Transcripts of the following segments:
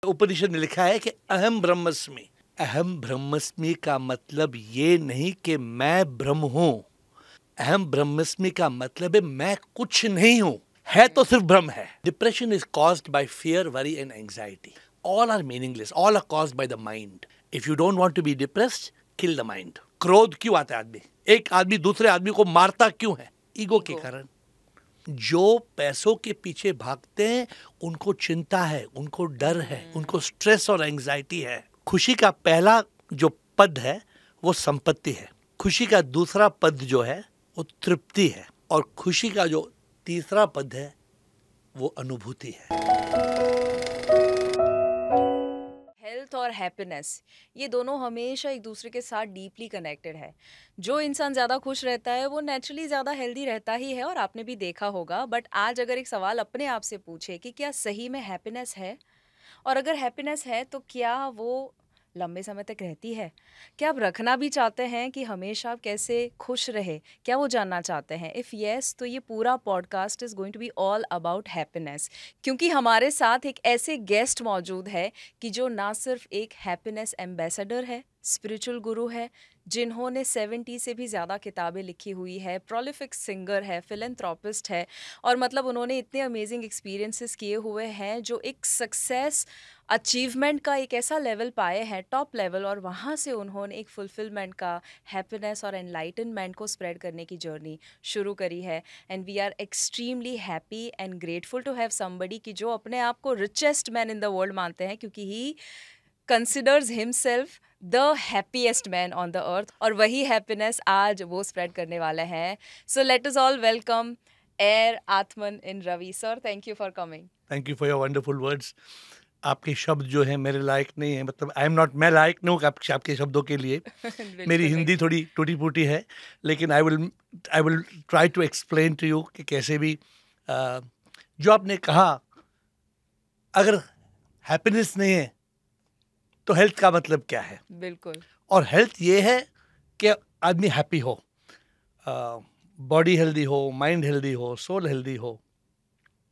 उपनिषद ने लिखा है कि अहम ब्रह्मस्मि। अहम ब्रह्मस्मि का मतलब ये नहीं कि मैं ब्रह्म हूं। अहम ब्रह्मस्मि का मतलब है मैं कुछ नहीं हूं, है तो सिर्फ ब्रह्म है। Depression is caused by fear, worry and anxiety. All are meaningless, all are caused by the mind. If you don't want to be depressed, kill the mind. क्रोध क्यों आता है आदमी? एक आदमी दूसरे आदमी को मारता क्यों है? ईगो के कारण। जो पैसों के पीछे भागते हैं उनको चिंता है, उनको डर है, उनको स्ट्रेस और एंजाइटी है। खुशी का पहला जो पद है वो संपत्ति है। खुशी का दूसरा पद जो है वो तृप्ति है, और खुशी का जो तीसरा पद है वो अनुभूति है। हेल्थ और हैप्पीनेस, ये दोनों हमेशा एक दूसरे के साथ डीपली कनेक्टेड है। जो इंसान ज़्यादा खुश रहता है वो नेचुरली ज़्यादा हेल्दी रहता ही है, और आपने भी देखा होगा। बट आज अगर एक सवाल अपने आप से पूछे कि क्या सही में हैप्पीनेस है, और अगर हैप्पीनेस है तो क्या वो लंबे समय तक रहती है? क्या आप रखना भी चाहते हैं कि हमेशा आप कैसे खुश रहे, क्या वो जानना चाहते हैं? इफ़ यस, तो ये पूरा podcast is going to be all about happiness, क्योंकि हमारे साथ एक ऐसे गेस्ट मौजूद है कि जो ना सिर्फ एक हैप्पीनेस एम्बेसडर है, स्पिरिचुअल गुरु है, जिन्होंने 70 से भी ज़्यादा किताबें लिखी हुई है, प्रोलिफिक सिंगर है, फिलैंथ्रोपिस्ट है, और मतलब उन्होंने इतने अमेजिंग एक्सपीरियंसेस किए हुए हैं जो एक सक्सेस अचीवमेंट का एक ऐसा लेवल पाए हैं, टॉप लेवल, और वहाँ से उन्होंने एक फुलफिलमेंट का, हैप्पीनेस और एनलाइटनमेंट को स्प्रेड करने की जर्नी शुरू करी है। And we are extremely happy and grateful to have somebody कि जो अपने आप को richest man in the world मानते हैं, क्योंकि he considers himself the happiest man on the earth, और वही हैप्पीनेस आज वो स्प्रेड करने वाले हैं। So let us all welcome AiR Atman in Ravi sir. Thank you for coming. Thank you for your wonderful words. आपके शब्द जो हैं मेरे लायक नहीं है, मतलब आई एम नॉट, मैं लायक नहीं हूँ आपके शब्दों के लिए। मेरी बिल्कुल हिंदी थोड़ी टूटी फूटी है, लेकिन I will try to explain to you कि कैसे भी जो आपने कहा, अगर हैप्पीनेस नहीं है तो हेल्थ का मतलब क्या है? बिल्कुल और हेल्थ ये है कि आदमी हैप्पी हो, बॉडी हेल्दी हो, माइंड हेल्दी हो, सोल हेल्दी हो।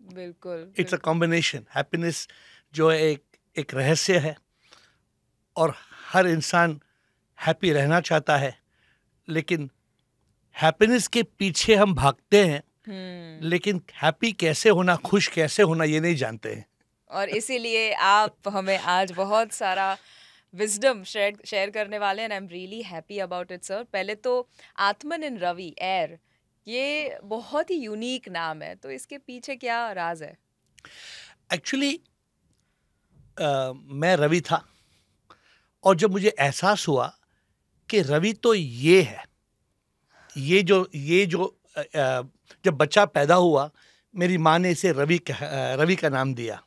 बिल्कुल इट्स अ कॉम्बिनेशन। हैप्पीनेस जो है एक रहस्य है, और हर इंसान हैप्पी रहना चाहता है, लेकिन हैप्पीनेस के पीछे हम भागते हैं, लेकिन हैप्पी कैसे होना, खुश कैसे होना, ये नहीं जानते हैं। और इसीलिए आप हमें आज बहुत सारा विजडम शेयर करने वाले हैं, and I am really happy about it sir. पहले तो आत्मन इन रवि एयर, ये बहुत ही यूनिक नाम है, तो इसके पीछे क्या राज है? एक्चुअली मैं रवि था, और जब मुझे एहसास हुआ कि रवि तो ये है, ये जो जब बच्चा पैदा हुआ, मेरी माँ ने इसे रवि का नाम दिया।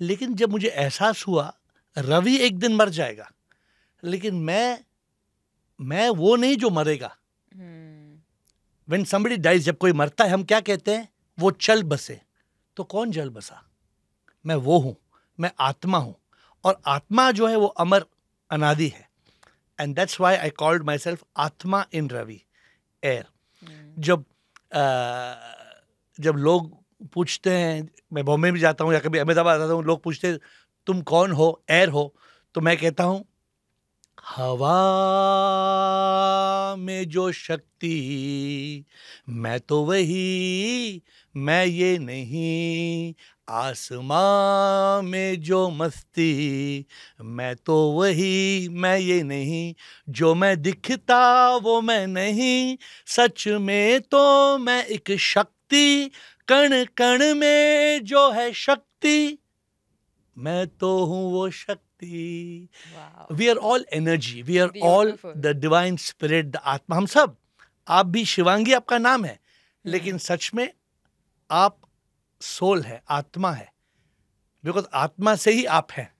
लेकिन जब मुझे एहसास हुआ रवि एक दिन मर जाएगा, लेकिन मैं वो नहीं जो मरेगा। When somebody dies, जब कोई मरता है हम क्या कहते हैं? वो चल बसे। तो कौन जल बसा? मैं वो हूं, मैं आत्मा हूं, और आत्मा जो है वो अमर अनादि है। And that's why I called my self आत्मा इन रवि एयर। जब जब लोग पूछते हैं, मैं बॉम्बे भी जाता हूँ या कभी अहमदाबाद आता हूँ, लोग पूछते हैं तुम कौन हो, एयर हो, तो मैं कहता हूँ हवा में जो शक्ति, मैं तो वही, मैं ये नहीं। आसमां में जो मस्ती, मैं तो वही, मैं ये नहीं। जो मैं दिखता वो मैं नहीं, सच में तो मैं एक शक्ति। कण कण में जो है शक्ति, मैं तो हूँ वो शक्ति। We are all energy, we are all the divine spirit, the atma. हम सब, आप भी, शिवांगी आपका नाम है, लेकिन सच में आप सोल है, आत्मा है, बिकॉज आत्मा से ही आप हैं।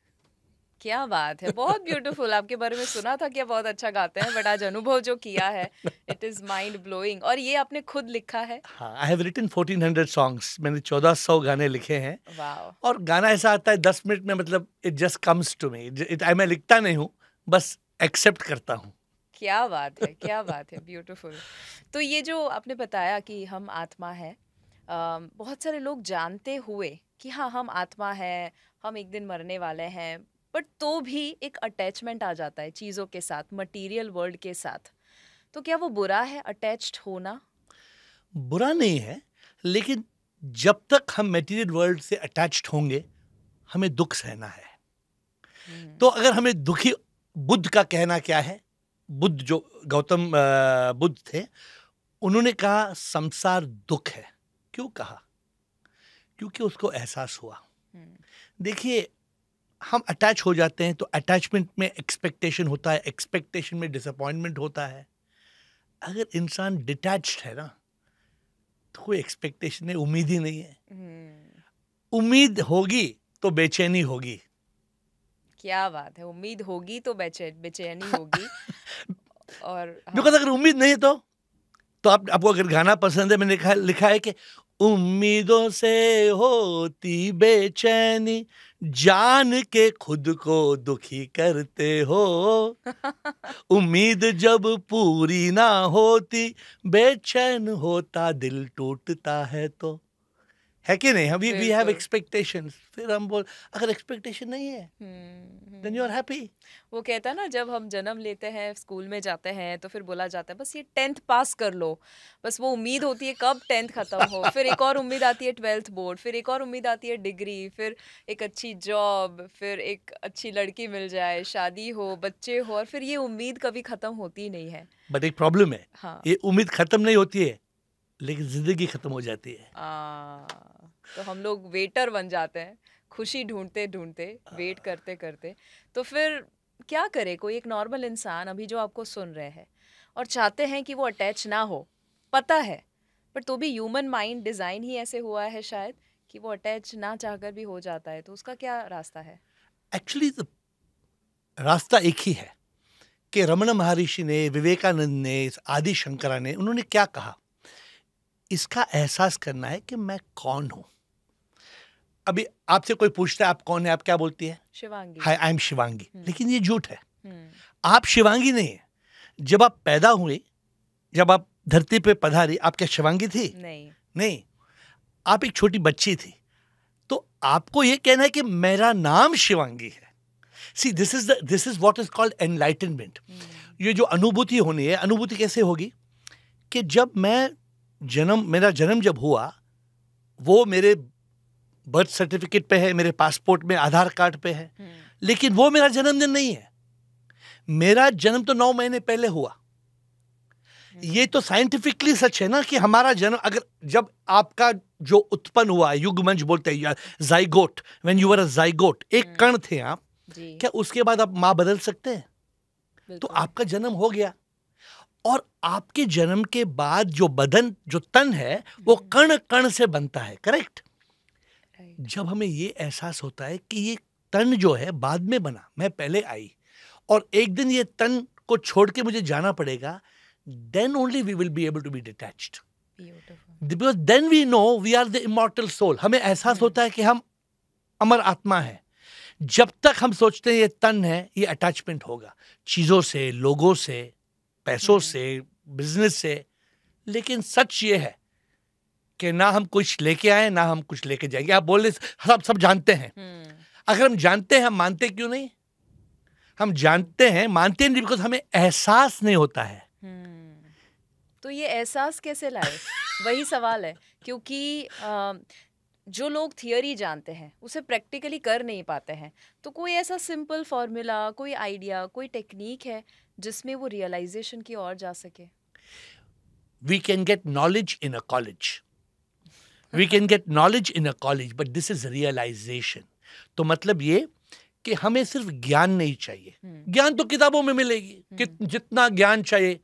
क्या बात है, बहुत ब्यूटीफुल। आपके बारे में सुना था कि आप बहुत अच्छा गाते हैं, बट आज अनुभव जो किया है, इट इज माइंड ब्लोइंग। और ये आपने खुद लिखा है? हाँ, आई हैव रिटन 1400 सॉन्ग्स। मैंने 1400 गाने लिखे हैं। वाओ। और गाना ऐसा आता है 10 मिनट में, मतलब it just comes to me. मैं लिखता नहीं हूँ, बस एक्सेप्ट करता हूँ। क्या बात है, क्या बात है, ब्यूटीफुल। तो ये जो आपने बताया कि हम आत्मा है, बहुत सारे लोग जानते हुए कि हाँ हम आत्मा है, हम एक दिन मरने वाले हैं, बट तो भी एक अटैचमेंट आ जाता है चीज़ों के साथ, मटेरियल वर्ल्ड के साथ। तो क्या वो बुरा है अटैच्ड होना? बुरा नहीं है, लेकिन जब तक हम मटेरियल वर्ल्ड से अटैच्ड होंगे, हमें दुख सहना है। तो अगर हमें दुखी, बुद्ध का कहना क्या है? बुद्ध जो गौतम बुद्ध थे, उन्होंने कहा संसार दुख है। क्यों कहा? क्योंकि उसको एहसास हुआ। देखिए, हम अटैच हो जाते हैं तो अटैचमेंट में एक्सपेक्टेशन होता है, एक्सपेक्टेशन में डिसअपॉइंटमेंट होता है। अगर इंसान डिटैच्ड है ना, तो कोई एक्सपेक्टेशन नहीं, उम्मीद ही नहीं है। उम्मीद होगी तो बेचैनी होगी। क्या बात है, उम्मीद होगी तो बेचैनी होगी। और बिकॉज अगर उम्मीद नहीं है तो आपको अगर गाना पसंद है, मैंने लिखा है कि उम्मीदों से होती बेचैनी, जान के खुद को दुखी करते हो। उम्मीद जब पूरी ना होती, बेचैन होता दिल टूटता है। तो है कि नहीं? वी हैव बिल्कुल। एक्सपेक्टेशंस, फिर हम बोल, अगर एक्सपेक्टेशन नहीं है देन यू आर हैप्पी। वो कहता है ना, जब हम जन्म लेते हैं, स्कूल में जाते हैं, तो फिर बोला जाता है बस ये 10th पास कर लो। बस वो उम्मीद होती है कब 10th खत्म हो, फिर एक और उम्मीद आती है 12th बोर्ड, फिर एक और उम्मीद आती है डिग्री, फिर एक अच्छी जॉब, फिर एक अच्छी लड़की मिल जाए, शादी हो, बच्चे हो, और फिर ये उम्मीद कभी खत्म होती नहीं है। बट एक प्रॉब्लम है, हाँ। ये उम्मीद खत्म नहीं होती है, लेकिन जिंदगी खत्म हो जाती है। तो हम लोग वेटर बन जाते हैं, खुशी ढूंढते ढूंढते, वेट करते करते। तो फिर क्या करे कोई एक नॉर्मल इंसान अभी जो आपको सुन रहे हैं और चाहते हैं कि वो अटैच ना हो, पता है, पर तो भी ह्यूमन माइंड डिज़ाइन ही ऐसे हुआ है शायद कि वो अटैच ना चाहकर भी हो जाता है, तो उसका क्या रास्ता है? एक्चुअली रास्ता एक ही है कि रमन महर्षि ने, विवेकानंद ने, आदि शंकरा ने, उन्होंने क्या कहा? इसका एहसास करना है कि मैं कौन हूं। अभी आपसे कोई पूछता है आप कौन है, आप क्या बोलती है? शिवांगी। हाय, आई एम शिवांगी। लेकिन ये झूठ है। आप शिवांगी नहीं है। जब आप पैदा हुए, जब आप धरती पे पधारी, आप क्या शिवांगी थी? नहीं, आप एक छोटी बच्ची थी। तो आपको ये कहना है कि मेरा नाम शिवांगी है। See, this is what is called enlightenment. ये जो अनुभूति होनी है, अनुभूति कैसे होगी? कि जब मेरा जन्म जब हुआ, वो मेरे बर्थ सर्टिफिकेट पे है, मेरे पासपोर्ट में, आधार कार्ड पे है, लेकिन वो मेरा जन्मदिन नहीं है। मेरा जन्म तो 9 महीने पहले हुआ। ये तो साइंटिफिकली सच है ना कि हमारा जन्म, अगर जब आपका जो उत्पन्न हुआ, युग्मंज बोलते हैं, zygote, when you were a zygote, एक कण थे आप, क्या उसके बाद आप मां बदल सकते हैं? तो आपका जन्म हो गया, और आपके जन्म के बाद जो बदन, जो तन है, वो कण कण से बनता है। करेक्ट? जब हमें ये एहसास होता है कि ये तन जो है बाद में बना, मैं पहले आई, और एक दिन ये तन को छोड़ के मुझे जाना पड़ेगा, then only we will be able to be detached. Beautiful. Because then we know we are the immortal soul. हमें एहसास होता है कि हम अमर आत्मा है। जब तक हम सोचते हैं ये तन है, ये अटैचमेंट होगा चीजों से, लोगों से, पैसों से, बिजनेस से। लेकिन सच ये है कि ना हम कुछ लेके आए, ना हम कुछ लेके जाएंगे। आप बोल रहे सब जानते हैं। अगर हम जानते हैं, हम मानते क्यों नहीं? हम जानते हैं, मानते नहीं, बिकॉज हमें एहसास नहीं होता है। तो ये एहसास कैसे लाए? वही सवाल है, क्योंकि जो लोग थियरी जानते हैं उसे प्रैक्टिकली कर नहीं पाते हैं। तो कोई ऐसा सिंपल फॉर्मूला, कोई आइडिया, कोई टेक्निक है जिसमें वो रियलाइजेशन की ओर जा सके? We can get knowledge in a college. We can get knowledge in a college, but this is realization. तो मतलब ये कि हमें सिर्फ ज्ञान नहीं चाहिए। ज्ञान तो किताबों में मिलेगी, कि जितना ज्ञान चाहिए।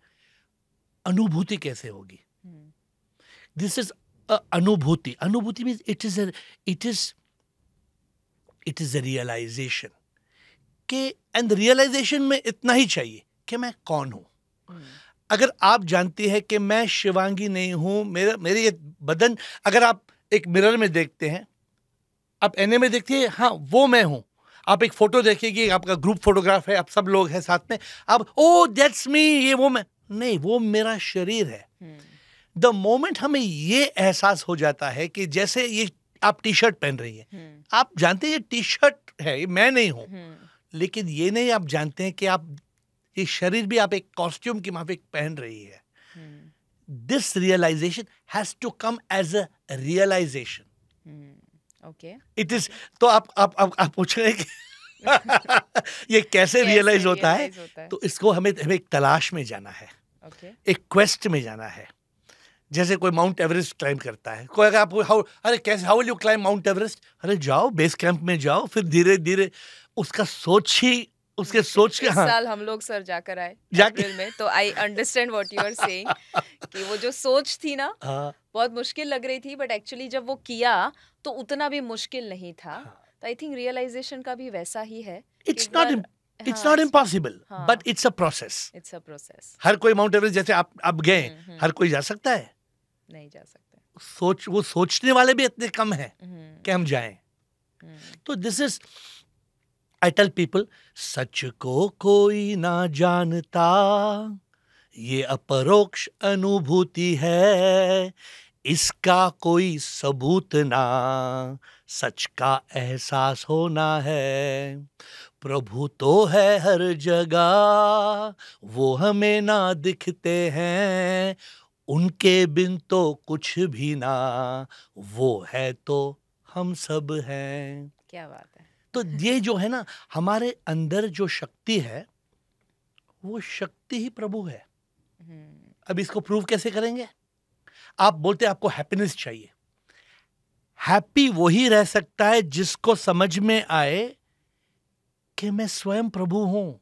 अनुभूति कैसे होगी? This is anubhuti. Anubhuti means it is a realization के, एंड रियलाइजेशन में इतना ही चाहिए कि मैं कौन हूं। अगर आप जानती है कि मैं शिवांगी नहीं हूं, मेरे ये बदन, अगर आप एक मिरर में देखते हैं, आप ऐने में देखते हैं, हाँ वो मैं हूं। आप एक फोटो देखिएगी, आपका ग्रुप फोटोग्राफ है, आप सब लोग हैं साथ में, आप ओ दैट्स मी, ये वो मैं नहीं, वो मेरा शरीर है। द मोमेंट हमें ये एहसास हो जाता है कि जैसे ये आप टी शर्ट पहन रही है, आप जानते हैं ये टी शर्ट है, ये मैं नहीं हूं, लेकिन ये नहीं आप जानते हैं कि आप ये शरीर भी आप एक कॉस्ट्यूम की माफिक पहन रही है. This realization has to come as a realization. Okay, it is. तो आप पूछ रहे हैं कि ये कैसे रियलाइज होता है? तो इसको हमें एक तलाश में जाना है, एक क्वेस्ट में जाना है. जैसे कोई माउंट एवरेस्ट क्लाइम करता है, कोई अगर आपको अरे कैसे, how will you climb mount Everest? अरे जाओ बेस कैंप में जाओ, फिर धीरे धीरे उसका सोच ही उसके सोच के. इस साल हम लोग सर जाकर आए अप्रैल में, तो I understand what you are saying कि वो जो सोच थी ना बहुत मुश्किल लग रही थी, बट एक्चुअली जब वो किया तो उतना भी मुश्किल नहीं था. तो आई थिंक रियलाइजेशन का भी वैसा ही है. It's not impossible, but it's a process. It's a process. हर कोई माउंट एवरेस्ट जैसे आप गए, हर कोई जा सकता है? नहीं जा सकते. वो सोचने वाले भी इतने कम हैं कि हम जाएं. तो this is, I tell people, सच को कोई ना जानता, ये अपरोक्ष अनुभूति है, इसका कोई सबूत ना, सच का एहसास होना है. प्रभु तो है हर जगह, वो हमें ना दिखते हैं, उनके बिन तो कुछ भी ना, वो है तो हम सब हैं. क्या बात है. तो ये जो है ना, हमारे अंदर जो शक्ति है, वो शक्ति ही प्रभु है. अब इसको प्रूव कैसे करेंगे? आप बोलते हैं आपको हैप्पीनेस चाहिए. हैप्पी वही रह सकता है जिसको समझ में आए कि मैं स्वयं प्रभु हूं.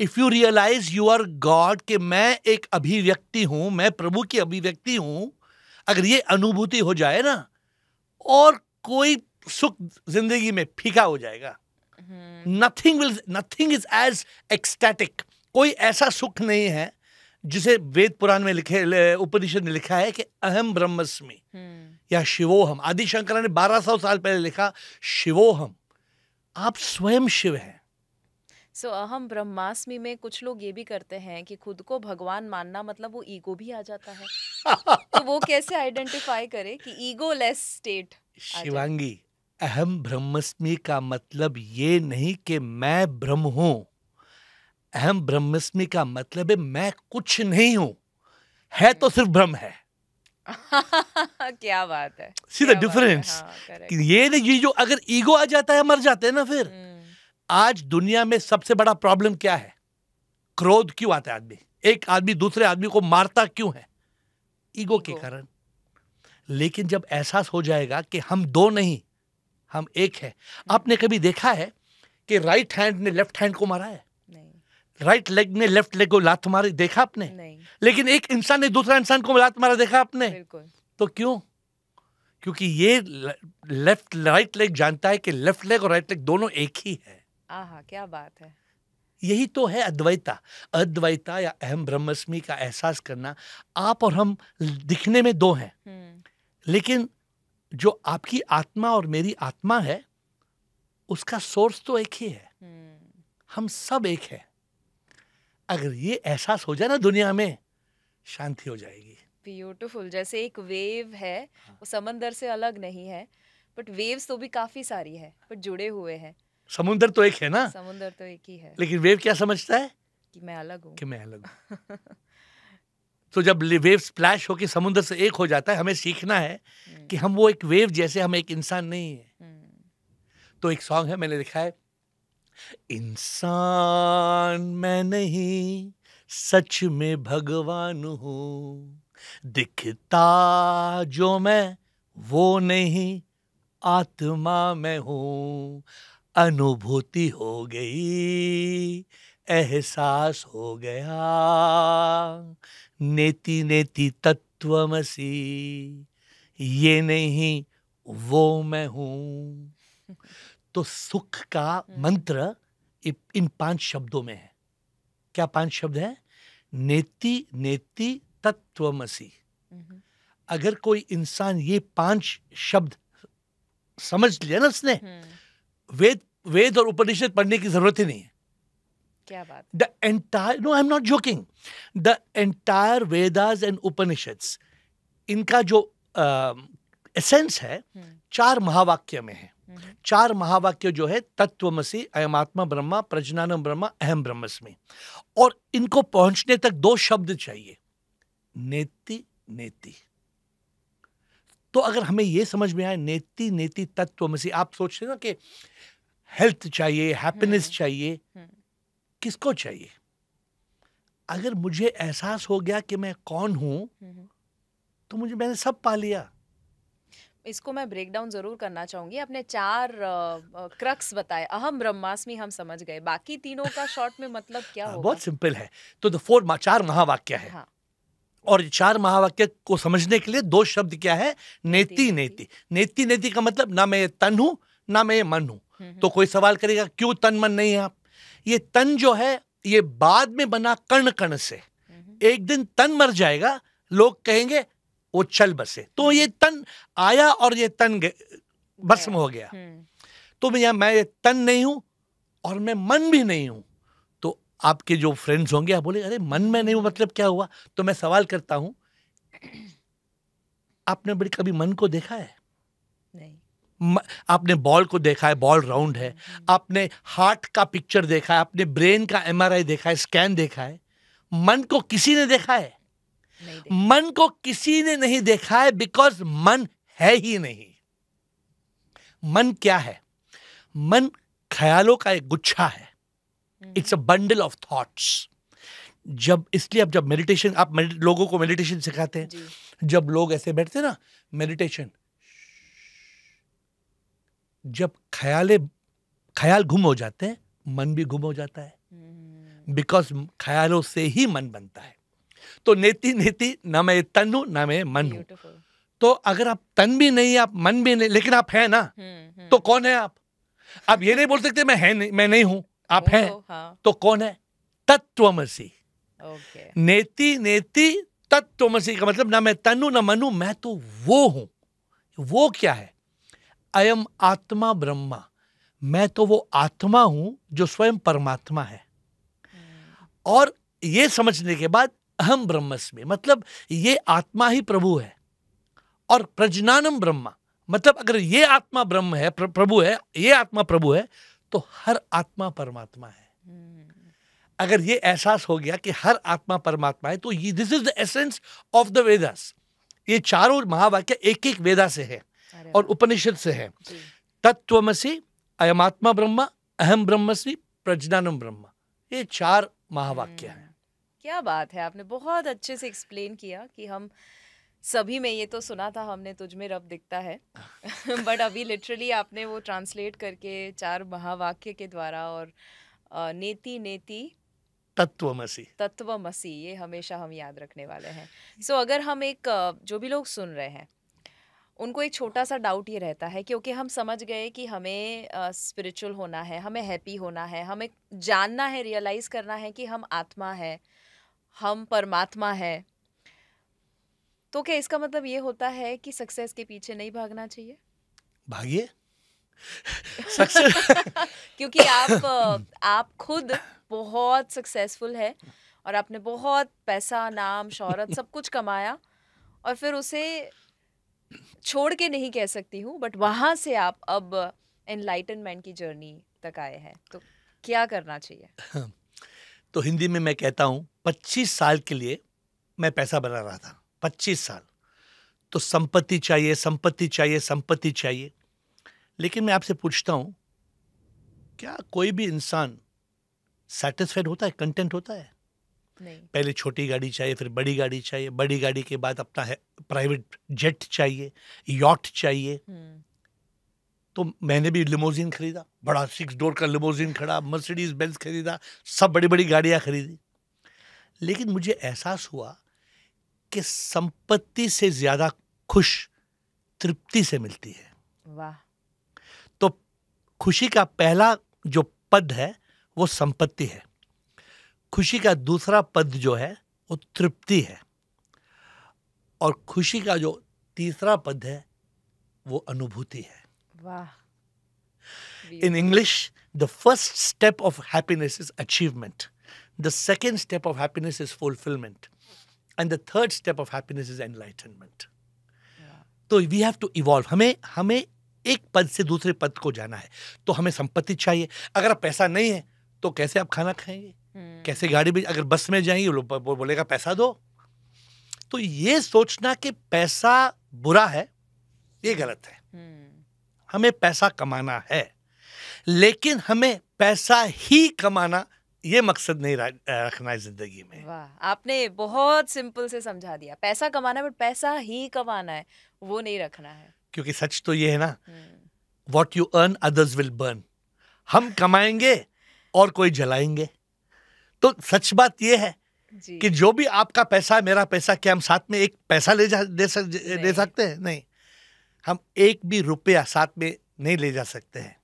If you realize you are God, कि मैं एक अभिव्यक्ति हूं, मैं प्रभु की अभिव्यक्ति हूं, अगर ये अनुभूति हो जाए ना, और कोई सुख जिंदगी में फीका हो जाएगा. Nothing is as ecstatic. कोई ऐसा सुख नहीं है जिसे वेद पुराण में लिखे, उपनिषद में लिखा है कि अहम ब्रह्मस्मि या शिवोहम. आदि शंकरा ने 1200 साल पहले लिखा शिवोहम. आप स्वयं शिव हैं. सो अहम ब्रह्मास्मि में कुछ लोग ये भी करते हैं कि खुद को भगवान मानना मतलब वो ईगो भी आ जाता है. तो वो कैसे आइडेंटिफाई करे कि ईगो लेस स्टेट? शिवांगी, अहम ब्रह्मस्मि का मतलब ये नहीं कि मैं ब्रह्म हूं. अहम ब्रह्मस्मि का मतलब है मैं कुछ नहीं हूं, है तो सिर्फ ब्रह्म है. क्या बात है. See the difference. ये नहीं, ये जो अगर ईगो आ जाता है मर जाते हैं ना. फिर आज दुनिया में सबसे बड़ा प्रॉब्लम क्या है? क्रोध क्यों आता है? आदमी, एक आदमी दूसरे आदमी को मारता क्यों है? ईगो के कारण. लेकिन जब एहसास हो जाएगा कि हम दो नहीं, हम एक है. आपने कभी देखा है कि राइट हैंड ने लेफ्ट हैंड को मारा है? नहीं. राइट लेग ने लेफ्ट लेग को लात मारी देखा आपने? नहीं. लेकिन एक इंसान ने दूसरा इंसान को लात मारा देखा आपने? बिल्कुल. तो क्यों? क्योंकि ये लेफ्ट राइट लेग जानता है कि लेफ्ट लेग और राइट लेग दोनों एक ही है. आहा, क्या बात है. यही तो है अद्वैता. अद्वैता या अहम ब्रह्मस्मि का एहसास करना. आप और हम दिखने में दो हैं, लेकिन जो आपकी आत्मा और मेरी आत्मा है, उसका सोर्स तो एक ही है. हम सब एक है. अगर ये एहसास हो जाए ना दुनिया में, शांति हो जाएगी. ब्यूटीफुल. जैसे एक वेव है, वो समंदर से अलग नहीं है, बट वेव्स तो भी काफी सारी है, बट जुड़े हुए हैं. समुंदर तो एक है ना. समुंदर तो एक ही है, लेकिन वेव क्या समझता है? कि मैं अलग हूँ. कि मैं अलग हूँ. तो जब वेव स्प्लैश होकर समुद्र से एक हो जाता है, हमें सीखना है कि हम वो एक वेव जैसे, हम एक इंसान नहीं है. तो एक सॉन्ग है, मैंने लिखा है, इंसान मैं नहीं, सच में भगवान हूँ, दिखता जो मैं वो नहीं, आत्मा मैं हूँ, अनुभूति हो गई, एहसास हो गया, नेति नेति तत्वमसि, ये नहीं वो मैं हूँ. तो सुख का मंत्र इन 5 शब्दों में है. क्या 5 शब्द है? नेति नेति तत्वमसि. अगर कोई इंसान ये 5 शब्द समझ लिया ना उसने, वेद और उपनिषद पढ़ने की जरूरत ही नहीं है. क्या बात. The entire, no, I'm not joking. The entire Vedas and Upanishads, इनका जो एसेंस है 4 महावाक्य में है। 4 महावाक्य जो है तत्वमसि, अयमात्मा ब्रह्मा, प्रज्ञानम ब्रह्मा, अहम ब्रह्मस्मि। और इनको पहुंचने तक 2 शब्द चाहिए, नेति नेति। तो अगर हमें यह समझ में आए नेति नेति तत्वमसि, आप सोचते ना कि हेल्थ चाहिए, हैप्पीनेस चाहिए, किसको चाहिए? अगर मुझे एहसास हो गया कि मैं कौन हूं, तो मैंने सब पा लिया। इसको मैं ब्रेक डाउन जरूर करना चाहूंगी। आपने 4 क्रक्स बताए। अहम ब्रह्मास्मि हम समझ गए, बाकी तीनों का शॉर्ट में मतलब क्या होगा? बहुत सिंपल है। तो 4 महावाक्य है। हाँ। और 4 महावाक्य को समझने के लिए 2 शब्द क्या है? नेति नेति। नेति नेति का मतलब ना मैं तन हूं, ना मैं मन हूं। तो कोई सवाल करेगा क्यों तन मन नहीं है आप? ये तन जो है ये बाद में बना कण कण से। एक दिन तन मर जाएगा, लोग कहेंगे वो चल बसे। तो ये तन आया और ये तन भस्म हो गया। तो मैं तन नहीं हूं और मैं मन भी नहीं हूं। तो आपके जो फ्रेंड्स होंगे, आप बोले अरे मन में नहीं हूं मतलब क्या हुआ? तो मैं सवाल करता हूं, आपने बड़ी कभी मन को देखा है? नहीं। आपने बॉल को देखा है, बॉल राउंड है। आपने हार्ट का पिक्चर देखा है, आपने ब्रेन का MRI देखा है, स्कैन देखा है। मन को किसी ने देखा है? मन को किसी ने नहीं देखा है, बिकॉज मन है ही नहीं। मन क्या है? मन ख्यालों का एक गुच्छा है। It's a bundle of thoughts. इसलिए अब जब मेडिटेशन, आप लोगों को मेडिटेशन सिखाते हैं, जब लोग ऐसे बैठते ना मेडिटेशन, जब ख्याल गुम हो जाते हैं, मन भी गुम हो जाता है, बिकॉज ख्यालों से ही मन बनता है। तो नेति नेति, ना मैं तन हूं ना मैं मन हूं। तो अगर आप तन भी नहीं, आप मन भी नहीं, लेकिन आप हैं ना, तो कौन है आप? आप ये नहीं बोल सकते मैं नहीं हूं, आप हैं। तो कौन है? तत्वमसि। नेति नेति तत्वमसि का मतलब ना मैं तन हूं ना मन हूं, मैं तो वो हूं। वो क्या है? अयम आत्मा ब्रह्मा। मैं तो वो आत्मा हूं जो स्वयं परमात्मा है। और ये समझने के बाद अहम ब्रह्मस्मि, मतलब ये आत्मा ही प्रभु है। और प्रज्ञानम ब्रह्मा, मतलब अगर ये आत्मा ब्रह्म है, प्रभु है, ये आत्मा प्रभु है, तो हर आत्मा परमात्मा है। अगर ये एहसास हो गया कि हर आत्मा परमात्मा है, तो this is the essence of the Vedas. ये 4 महावाक्य एक एक वेदा से है और उपनिषद से है। तत्वमसि, अयमात्मा ब्रह्मा, अहम ब्रह्मस्मि, प्रज्ञानम ब्रह्मा। ये 4 महावाक्य हैं। क्या बात है, आपने बहुत अच्छे से एक्सप्लेन किया कि हम सभी में, ये तो सुना था हमने तुझ में रब दिखता है बट अभी लिटरली आपने वो ट्रांसलेट करके 4 महावाक्य के द्वारा, और नेति नेति तत्वमसि, ये हमेशा हम याद रखने वाले हैं। सो अगर हम जो भी लोग सुन रहे हैं, उनको एक छोटा सा डाउट ये रहता है, क्योंकि हम समझ गए कि हमें स्पिरिचुअल होना है, हमें हैप्पी होना है, हमें जानना है, रियलाइज करना है कि हम आत्मा है, हम परमात्मा है। तो क्या इसका मतलब ये होता है कि सक्सेस के पीछे नहीं भागना चाहिए? भागिए सक्सेस क्योंकि आप खुद बहुत सक्सेसफुल है और आपने बहुत पैसा, नाम, शोहरत सब कुछ कमाया, और फिर उसे छोड़ के नहीं कह सकती हूँ, बट वहां से आप अब एनलाइटनमेंट की जर्नी तक आए हैं, तो क्या करना चाहिए? तो हिंदी में मैं कहता हूँ 25 साल के लिए मैं पैसा बना रहा था, 25 साल। तो संपत्ति चाहिए, संपत्ति चाहिए, संपत्ति चाहिए। लेकिन मैं आपसे पूछता हूँ, क्या कोई भी इंसान सेटिस्फाइड होता है, कंटेंट होता है? नहीं। पहले छोटी गाड़ी चाहिए, फिर बड़ी गाड़ी चाहिए, बड़ी गाड़ी के बाद अपना प्राइवेट जेट चाहिए, यॉट चाहिए। तो मैंने भी लिमोजिन खरीदा, बड़ा 6 डोर का लिमोजिन खड़ा, मर्सिडीज बेंज खरीदा, सब बड़ी बड़ी गाड़ियां खरीदी। लेकिन मुझे एहसास हुआ कि संपत्ति से ज्यादा खुश तृप्ति से मिलती है। वाह। तो खुशी का पहला जो पद है वो संपत्ति है। खुशी का दूसरा पद जो है वो तृप्ति है। और खुशी का जो तीसरा पद है वो अनुभूति है। वाह। In English, the first step of happiness is achievement. The second step of happiness is fulfillment. And the third step of happiness is enlightenment. तो वी हैव टू इवॉल्व, हमें हमें एक पद से दूसरे पद को जाना है, तो हमें संपत्ति चाहिए। अगर आप पैसा नहीं है तो कैसे आप खाना खाएंगे, कैसे गाड़ी में, अगर बस में जाएंगे वो बोलेगा पैसा दो। तो ये सोचना कि पैसा बुरा है, ये गलत है। हमें पैसा कमाना है, लेकिन हमें पैसा ही कमाना ये मकसद नहीं रखना है जिंदगी में। वाह, आपने बहुत सिंपल से समझा दिया। पैसा कमाना है, बट पैसा ही कमाना है, वो नहीं रखना है। क्योंकि सच तो ये है ना, what you earn others will burn. हम कमाएंगे और कोई जलाएंगे। तो सच बात ये है जी। कि जो भी आपका पैसा मेरा पैसा, क्या हम साथ में एक पैसा दे सकते हैं? नहीं, हम एक भी रुपया साथ में नहीं ले जा सकते हैं।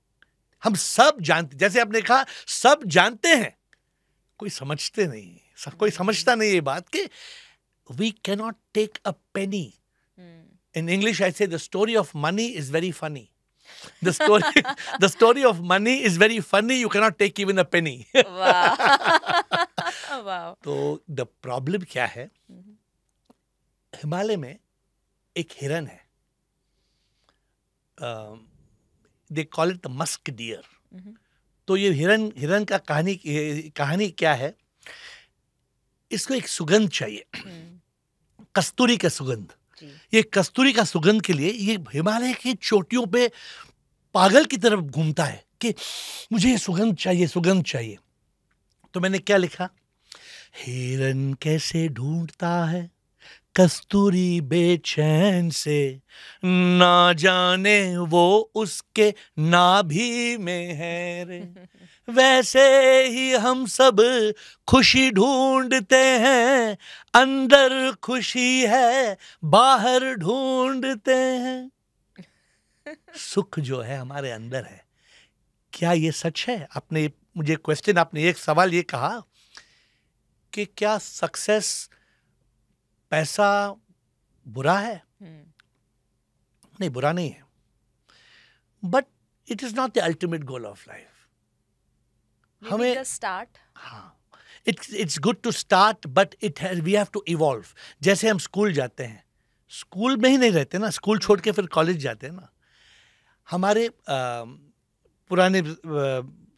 हम सब जानते, जैसे आपने कहा, सब जानते हैं, कोई समझते नहीं, सब कोई समझता नहीं ये बात कि we can not take a penny. In English, I say the story of money is very funny. The story of money is very funny. You cannot take even a penny. वाह। तो the problem क्या है? हिमालय में एक हिरन है, they call it the musk deer. तो ये हिरन का कहानी क्या है? इसको एक सुगंध चाहिए, कस्तूरी का सुगंध। ये कस्तूरी का सुगंध के लिए ये हिमालय की चोटियों पे पागल की तरफ घूमता है कि मुझे ये सुगंध चाहिए, सुगंध चाहिए। तो मैंने क्या लिखा? हिरन कैसे ढूंढता है कस्तूरी बेचैन से, ना जाने वो उसके नाभि में है रे। वैसे ही हम सब खुशी ढूंढते हैं, अंदर खुशी है बाहर ढूंढते हैं। सुख जो है हमारे अंदर है। क्या ये सच है? आपने मुझे क्वेश्चन, आपने एक सवाल ये कहा कि क्या सक्सेस, पैसा बुरा है? नहीं, बुरा नहीं है, but it is not the ultimate goal of life. हमें स्टार्ट, हाँ, it's good to start, but we have to evolve. जैसे हम स्कूल जाते हैं, स्कूल में ही नहीं रहते ना, स्कूल छोड़ के फिर कॉलेज जाते हैं ना। हमारे पुराने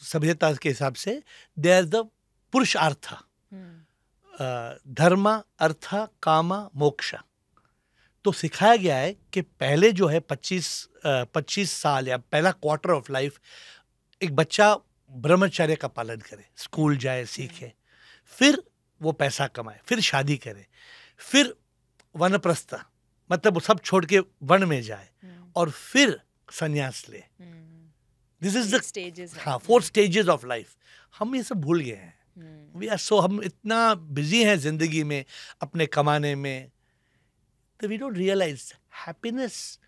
सभ्यता के हिसाब से दे आर द पुरुषार्थ, धर्म, अर्थ, काम, मोक्ष। तो सिखाया गया है कि पहले जो है 25 साल या पहला क्वार्टर ऑफ लाइफ एक बच्चा ब्रह्मचर्य का पालन करे, स्कूल जाए, सीखे, फिर वो पैसा कमाए, फिर शादी करे, फिर वनप्रस्थ, मतलब वो सब छोड़ के वन में जाए, और फिर संन्यास ले। दिस इज द स्टेजेस, हाँ, 4 स्टेजेस ऑफ लाइफ। हम ये सब भूल गए हैं। वी आर सो, हम इतना बिजी हैं जिंदगी में, अपने कमाने में, तो we don't realize happiness.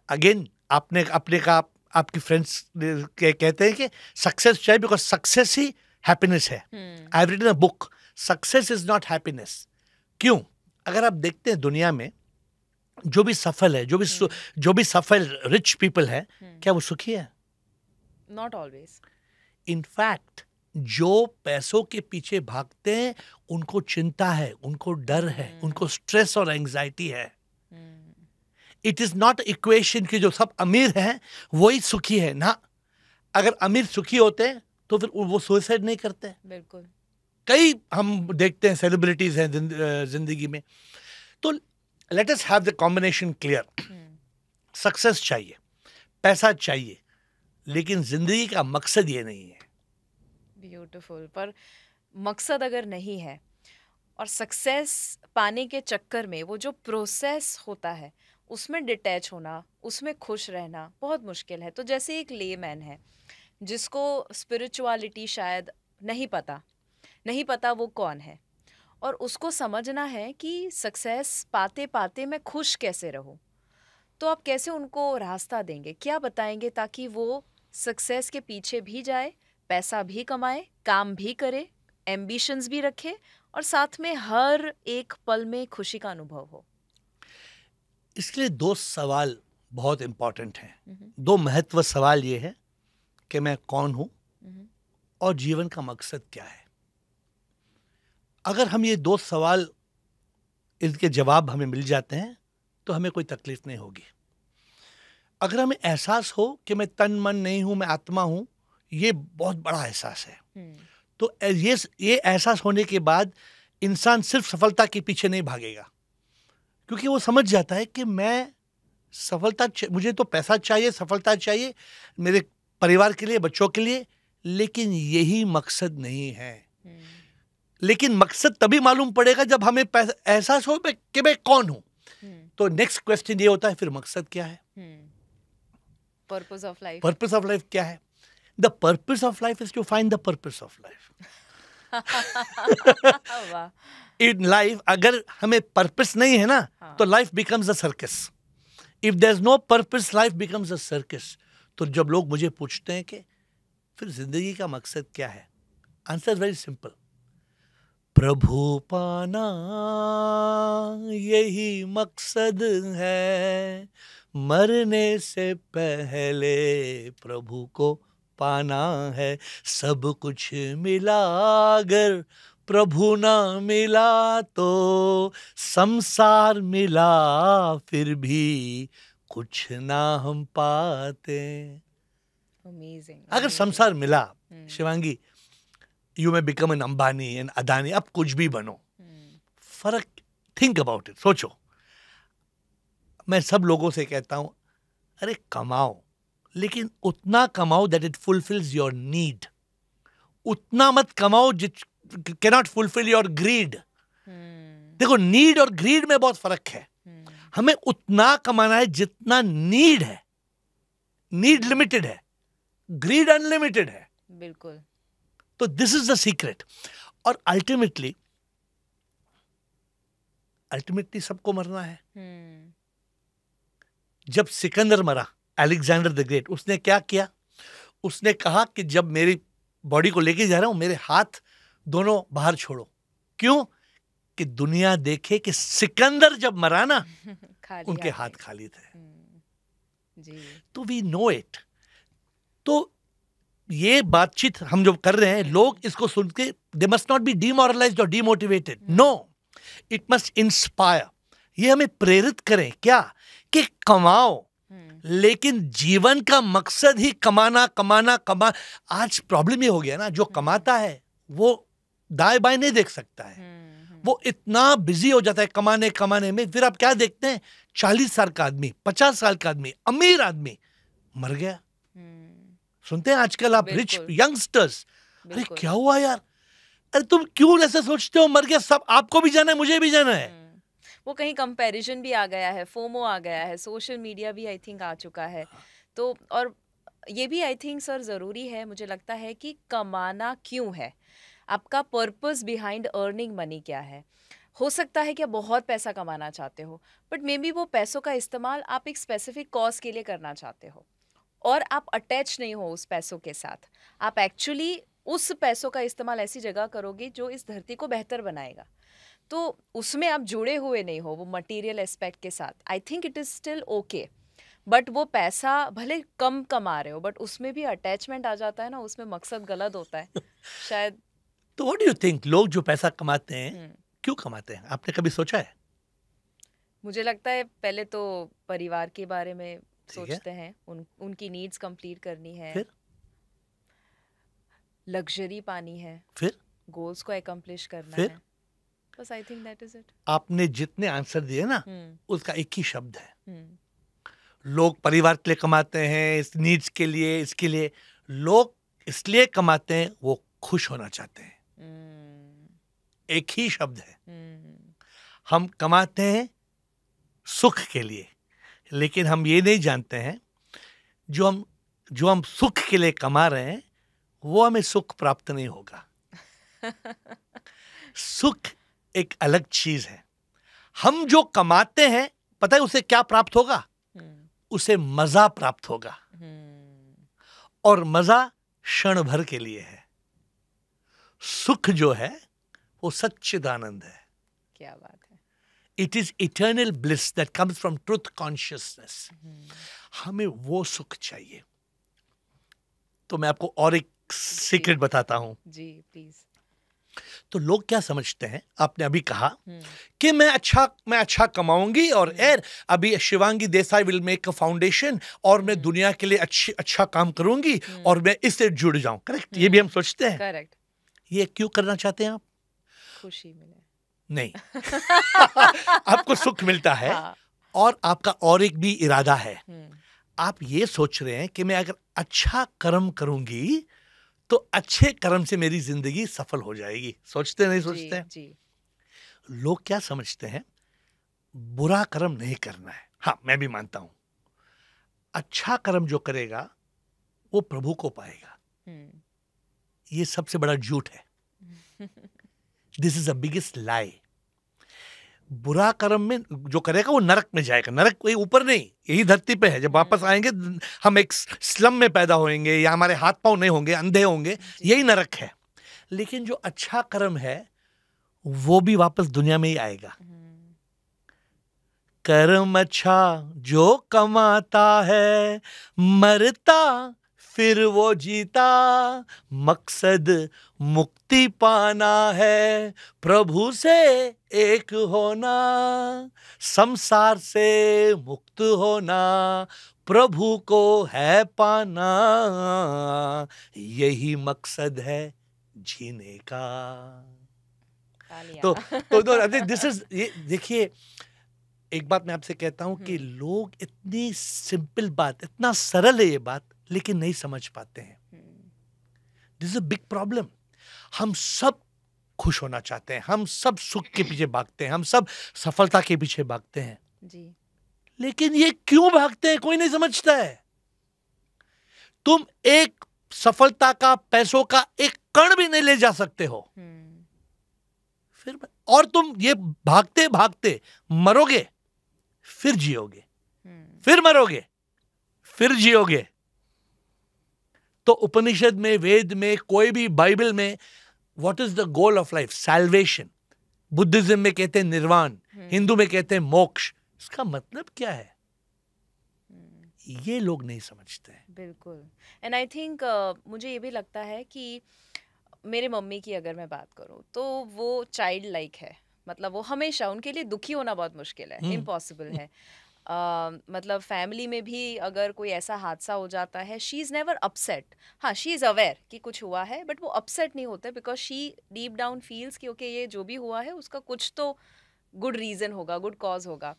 Again आपने अपने का, आपकी फ्रेंड्स कहते हैं कि सक्सेस चाहिए बिकॉज सक्सेस ही हैप्पीनेस है। I have written a book, success is not happiness. क्यों? अगर आप देखते हैं दुनिया में जो भी सफल है, जो भी सफल रिच पीपल है, क्या वो सुखी है? Not always. इनफैक्ट जो पैसों के पीछे भागते हैं उनको चिंता है, उनको डर है, उनको स्ट्रेस और एंजाइटी है। इट इज नॉट इक्वेशन कि जो सब अमीर हैं वही सुखी है ना। अगर अमीर सुखी होते हैं तो फिर वो सुसाइड नहीं करते। बिल्कुल। कई हम देखते हैं सेलिब्रिटीज हैं जिंदगी में। तो let us have the combination clear. Success चाहिए, पैसा चाहिए, लेकिन जिंदगी का मकसद ये नहीं है। ब्यूटीफुल। पर मकसद अगर नहीं है और सक्सेस पाने के चक्कर में वो जो प्रोसेस होता है उसमें डिटैच होना, उसमें खुश रहना बहुत मुश्किल है। तो जैसे एक लेमैन है जिसको स्पिरिचुअलिटी शायद नहीं पता वो कौन है, और उसको समझना है कि सक्सेस पाते पाते मैं खुश कैसे रहूं, तो आप कैसे उनको रास्ता देंगे, क्या बताएंगे ताकि वो सक्सेस के पीछे भी जाए, पैसा भी कमाए, काम भी करे, एम्बिशंस भी रखे, और साथ में हर एक पल में खुशी का अनुभव हो? इसके लिए 2 सवाल बहुत इंपॉर्टेंट हैं। 2 महत्व सवाल ये है कि मैं कौन हूं और जीवन का मकसद क्या है। अगर हम ये 2 सवाल, इनके जवाब हमें मिल जाते हैं तो हमें कोई तकलीफ नहीं होगी। अगर हमें एहसास हो कि मैं तन मन नहीं हूं, मैं आत्मा हूं, ये बहुत बड़ा एहसास है। तो ये एहसास होने के बाद इंसान सिर्फ सफलता के पीछे नहीं भागेगा, क्योंकि वो समझ जाता है कि मैं मुझे तो पैसा चाहिए, सफलता चाहिए मेरे परिवार के लिए, बच्चों के लिए, लेकिन यही मकसद नहीं है। लेकिन मकसद तभी मालूम पड़ेगा जब हमें एहसास हो कि मैं कौन हूं। तो नेक्स्ट क्वेश्चन ये होता है, फिर मकसद क्या है? Purpose of life. Purpose of life क्या है? The purpose of life is to find the purpose of life. In life अगर हमें पर्पस नहीं है ना, तो life becomes a circus. If there is no purpose, life becomes a circus. तो जब लोग मुझे पूछते हैं कि फिर जिंदगी का मकसद क्या है, आंसर वेरी सिंपल, प्रभु पाना यही मकसद है, मरने से पहले प्रभु को पाना है। सब कुछ मिला अगर प्रभु ना मिला, तो संसार मिला फिर भी कुछ ना हम पाते। Amazing, अगर amazing. संसार मिला, Shivangi, you may become an Ambani an Adani, अब कुछ भी बनो, फर्क, थिंक अबाउट इट, सोचो। मैं सब लोगों से कहता हूं, अरे कमाओ, लेकिन उतना कमाओ that it fulfils your need. उतना मत कमाओ जिट कैनॉट फुलफिल योर ग्रीड। देखो, नीड और ग्रीड में बहुत फर्क है। हमें उतना कमाना है जितना नीड है। नीड लिमिटेड है, ग्रीड अनलिमिटेड है। बिल्कुल। तो दिस इज द सीक्रेट। और अल्टीमेटली सबको मरना है। जब सिकंदर मरा, अलेक्जेंडर द ग्रेट, उसने क्या किया? उसने कहा कि जब मेरी बॉडी को लेके जा रहा हूं, मेरे हाथ दोनों बाहर छोड़ो। क्यों? कि दुनिया देखे कि सिकंदर जब मरा ना, उनके हाथ खाली थे। जी। तो वी नो इट। तो ये बातचीत हम जो कर रहे हैं, लोग इसको सुन के they must not be demoralized और demotivated. No, it must inspire. ये हमें प्रेरित करें क्या? कि कमाओ, लेकिन जीवन का मकसद ही कमाना कमाना कमा। आज प्रॉब्लम ये हो गया ना, जो कमाता है वो दाएं बाएं नहीं देख सकता है। वो इतना बिजी हो जाता है कमाने में, फिर आप क्या देखते हैं? 40 साल का आदमी, 50 साल का आदमी, अमीर आदमी मर गया। सुनते हैं आजकल आप रिच यंगस्टर्स, अरे क्या हुआ यार? अरे तुम क्यों ऐसे सोचते हो? मर गया, सब आपको भी जाना है, मुझे भी जाना है। वो कहीं कंपैरिजन भी आ गया है, फोमो आ गया है, सोशल मीडिया भी आई थिंक आ चुका है। तो और ये भी आई थिंक सर ज़रूरी है, मुझे लगता है कि कमाना क्यों है, आपका पर्पस बिहाइंड अर्निंग मनी क्या है। हो सकता है कि आप बहुत पैसा कमाना चाहते हो, बट मे बी वो पैसों का इस्तेमाल आप एक स्पेसिफिक कॉज के लिए करना चाहते हो और आप अटैच नहीं हो उस पैसों के साथ। आप एक्चुअली उस पैसों का इस्तेमाल ऐसी जगह करोगे जो इस धरती को बेहतर बनाएगा। तो उसमें आप जुड़े हुए नहीं हो वो मटेरियल एस्पेक्ट के साथ। आई think it is still okay, but वो पैसा भले कम कमा रहे हो, बट उसमें भी अटैचमेंट आ जाता है ना, उसमें मकसद गलत होता है शायद। तो व्हाट डू यू थिंक, लोग जो पैसा कमाते हैं क्यों कमाते हैं? आपने कभी सोचा है? मुझे लगता है पहले तो परिवार के बारे में सोचते हैं, उनकी नीड्स कंप्लीट करनी है, फिर लग्जरी पानी है, फिर गोल्स को अकम्प्लिश करना फिर? है। बस I think that is it. आपने जितने आंसर दिए ना, उसका एक ही शब्द है, लोग परिवार के लिए कमाते हैं, इस नीड्स के लिए, इसके लिए। लोग इसलिए कमाते हैं, वो खुश होना चाहते हैं। एक ही शब्द है। हम कमाते हैं सुख के लिए, लेकिन हम ये नहीं जानते हैं जो हम सुख के लिए कमा रहे हैं, वो हमें सुख प्राप्त नहीं होगा। सुख एक अलग चीज है। हम जो कमाते हैं, पता है उसे क्या प्राप्त होगा? उसे मजा प्राप्त होगा, और मजा क्षण भर के लिए है। सुख जो है वो सच्चिदानंद है। क्या बात है। It is eternal bliss that comes from truth consciousness. हमें वो सुख चाहिए। तो मैं आपको और एक सीक्रेट बताता हूं। जी प्लीज। तो लोग क्या समझते हैं, आपने अभी कहा कि मैं अच्छा कमाऊंगी और अभी Shivangi Desai will make a foundation और मैं दुनिया के लिए अच्छा काम करूंगी और मैं इससे जुड़ जाऊं। करेक्ट, ये भी हम सोचते हैं। करेक्ट। ये क्यों करना चाहते हैं आप? खुशी मिले। नहीं। आपको सुख मिलता है। हाँ। और आपका और एक भी इरादा है। आप ये सोच रहे हैं कि मैं अगर अच्छा कर्म करूंगी तो अच्छे कर्म से मेरी जिंदगी सफल हो जाएगी। सोचते नहीं सोचते हैं? जी। लोग क्या समझते हैं, बुरा कर्म नहीं करना है। हाँ, मैं भी मानता हूं, अच्छा कर्म जो करेगा वो प्रभु को पाएगा। ये सबसे बड़ा झूठ है। दिस इज द बिगेस्ट लाई। बुरा कर्म में जो करेगा वो नरक में जाएगा। नरक कोई ऊपर नहीं, यही धरती पे है। जब वापस आएंगे हम एक स्लम में पैदा होंगे या हमारे हाथ पांव नहीं होंगे, अंधे होंगे, यही नरक है। लेकिन जो अच्छा कर्म है वो भी वापस दुनिया में ही आएगा। कर्म अच्छा जो कमाता है, मरता फिर वो जीता, मकसद मुक्ति पाना है, प्रभु से एक होना, संसार से मुक्त होना, प्रभु को है पाना, यही मकसद है जीने का। तो दिस इज, ये देखिए, एक बात मैं आपसे कहता हूं कि लोग इतनी सिंपल बात, इतना सरल है ये बात, लेकिन नहीं समझ पाते हैं। This is a big problem. हम सब खुश होना चाहते हैं, हम सब सुख के पीछे भागते हैं, हम सब सफलता के पीछे भागते हैं जी। लेकिन ये क्यों भागते हैं कोई नहीं समझता है। तुम एक सफलता का, पैसों का एक कण भी नहीं ले जा सकते हो। फिर और तुम ये भागते भागते मरोगे, फिर जियोगे, फिर मरोगे, फिर जियोगे। तो उपनिषद में, वेद में, कोई भी बाइबल में, what is the goal of life? Salvation. Buddhism में कहते हैं निर्वाण, हिंदू में कहते हैं मोक्ष। इसका मतलब क्या है? ये लोग नहीं समझते हैं। बिल्कुल। एंड आई थिंक मुझे ये भी लगता है कि मेरे मम्मी की अगर मैं बात करूं तो वो चाइल्ड लाइक है। मतलब वो हमेशा, उनके लिए दुखी होना बहुत मुश्किल है, इम्पॉसिबल है। मतलब फैमिली में भी अगर कोई ऐसा हादसा हो जाता है, शी इज़ नेवर अपसेट। हाँ, शी इज़ अवेयर कि कुछ हुआ है, बट वो अपसेट नहीं होते, because she deep down feels कि ओके, ये जो भी हुआ है उसका कुछ तो गुड रीज़न होगा, गुड कॉज होगा,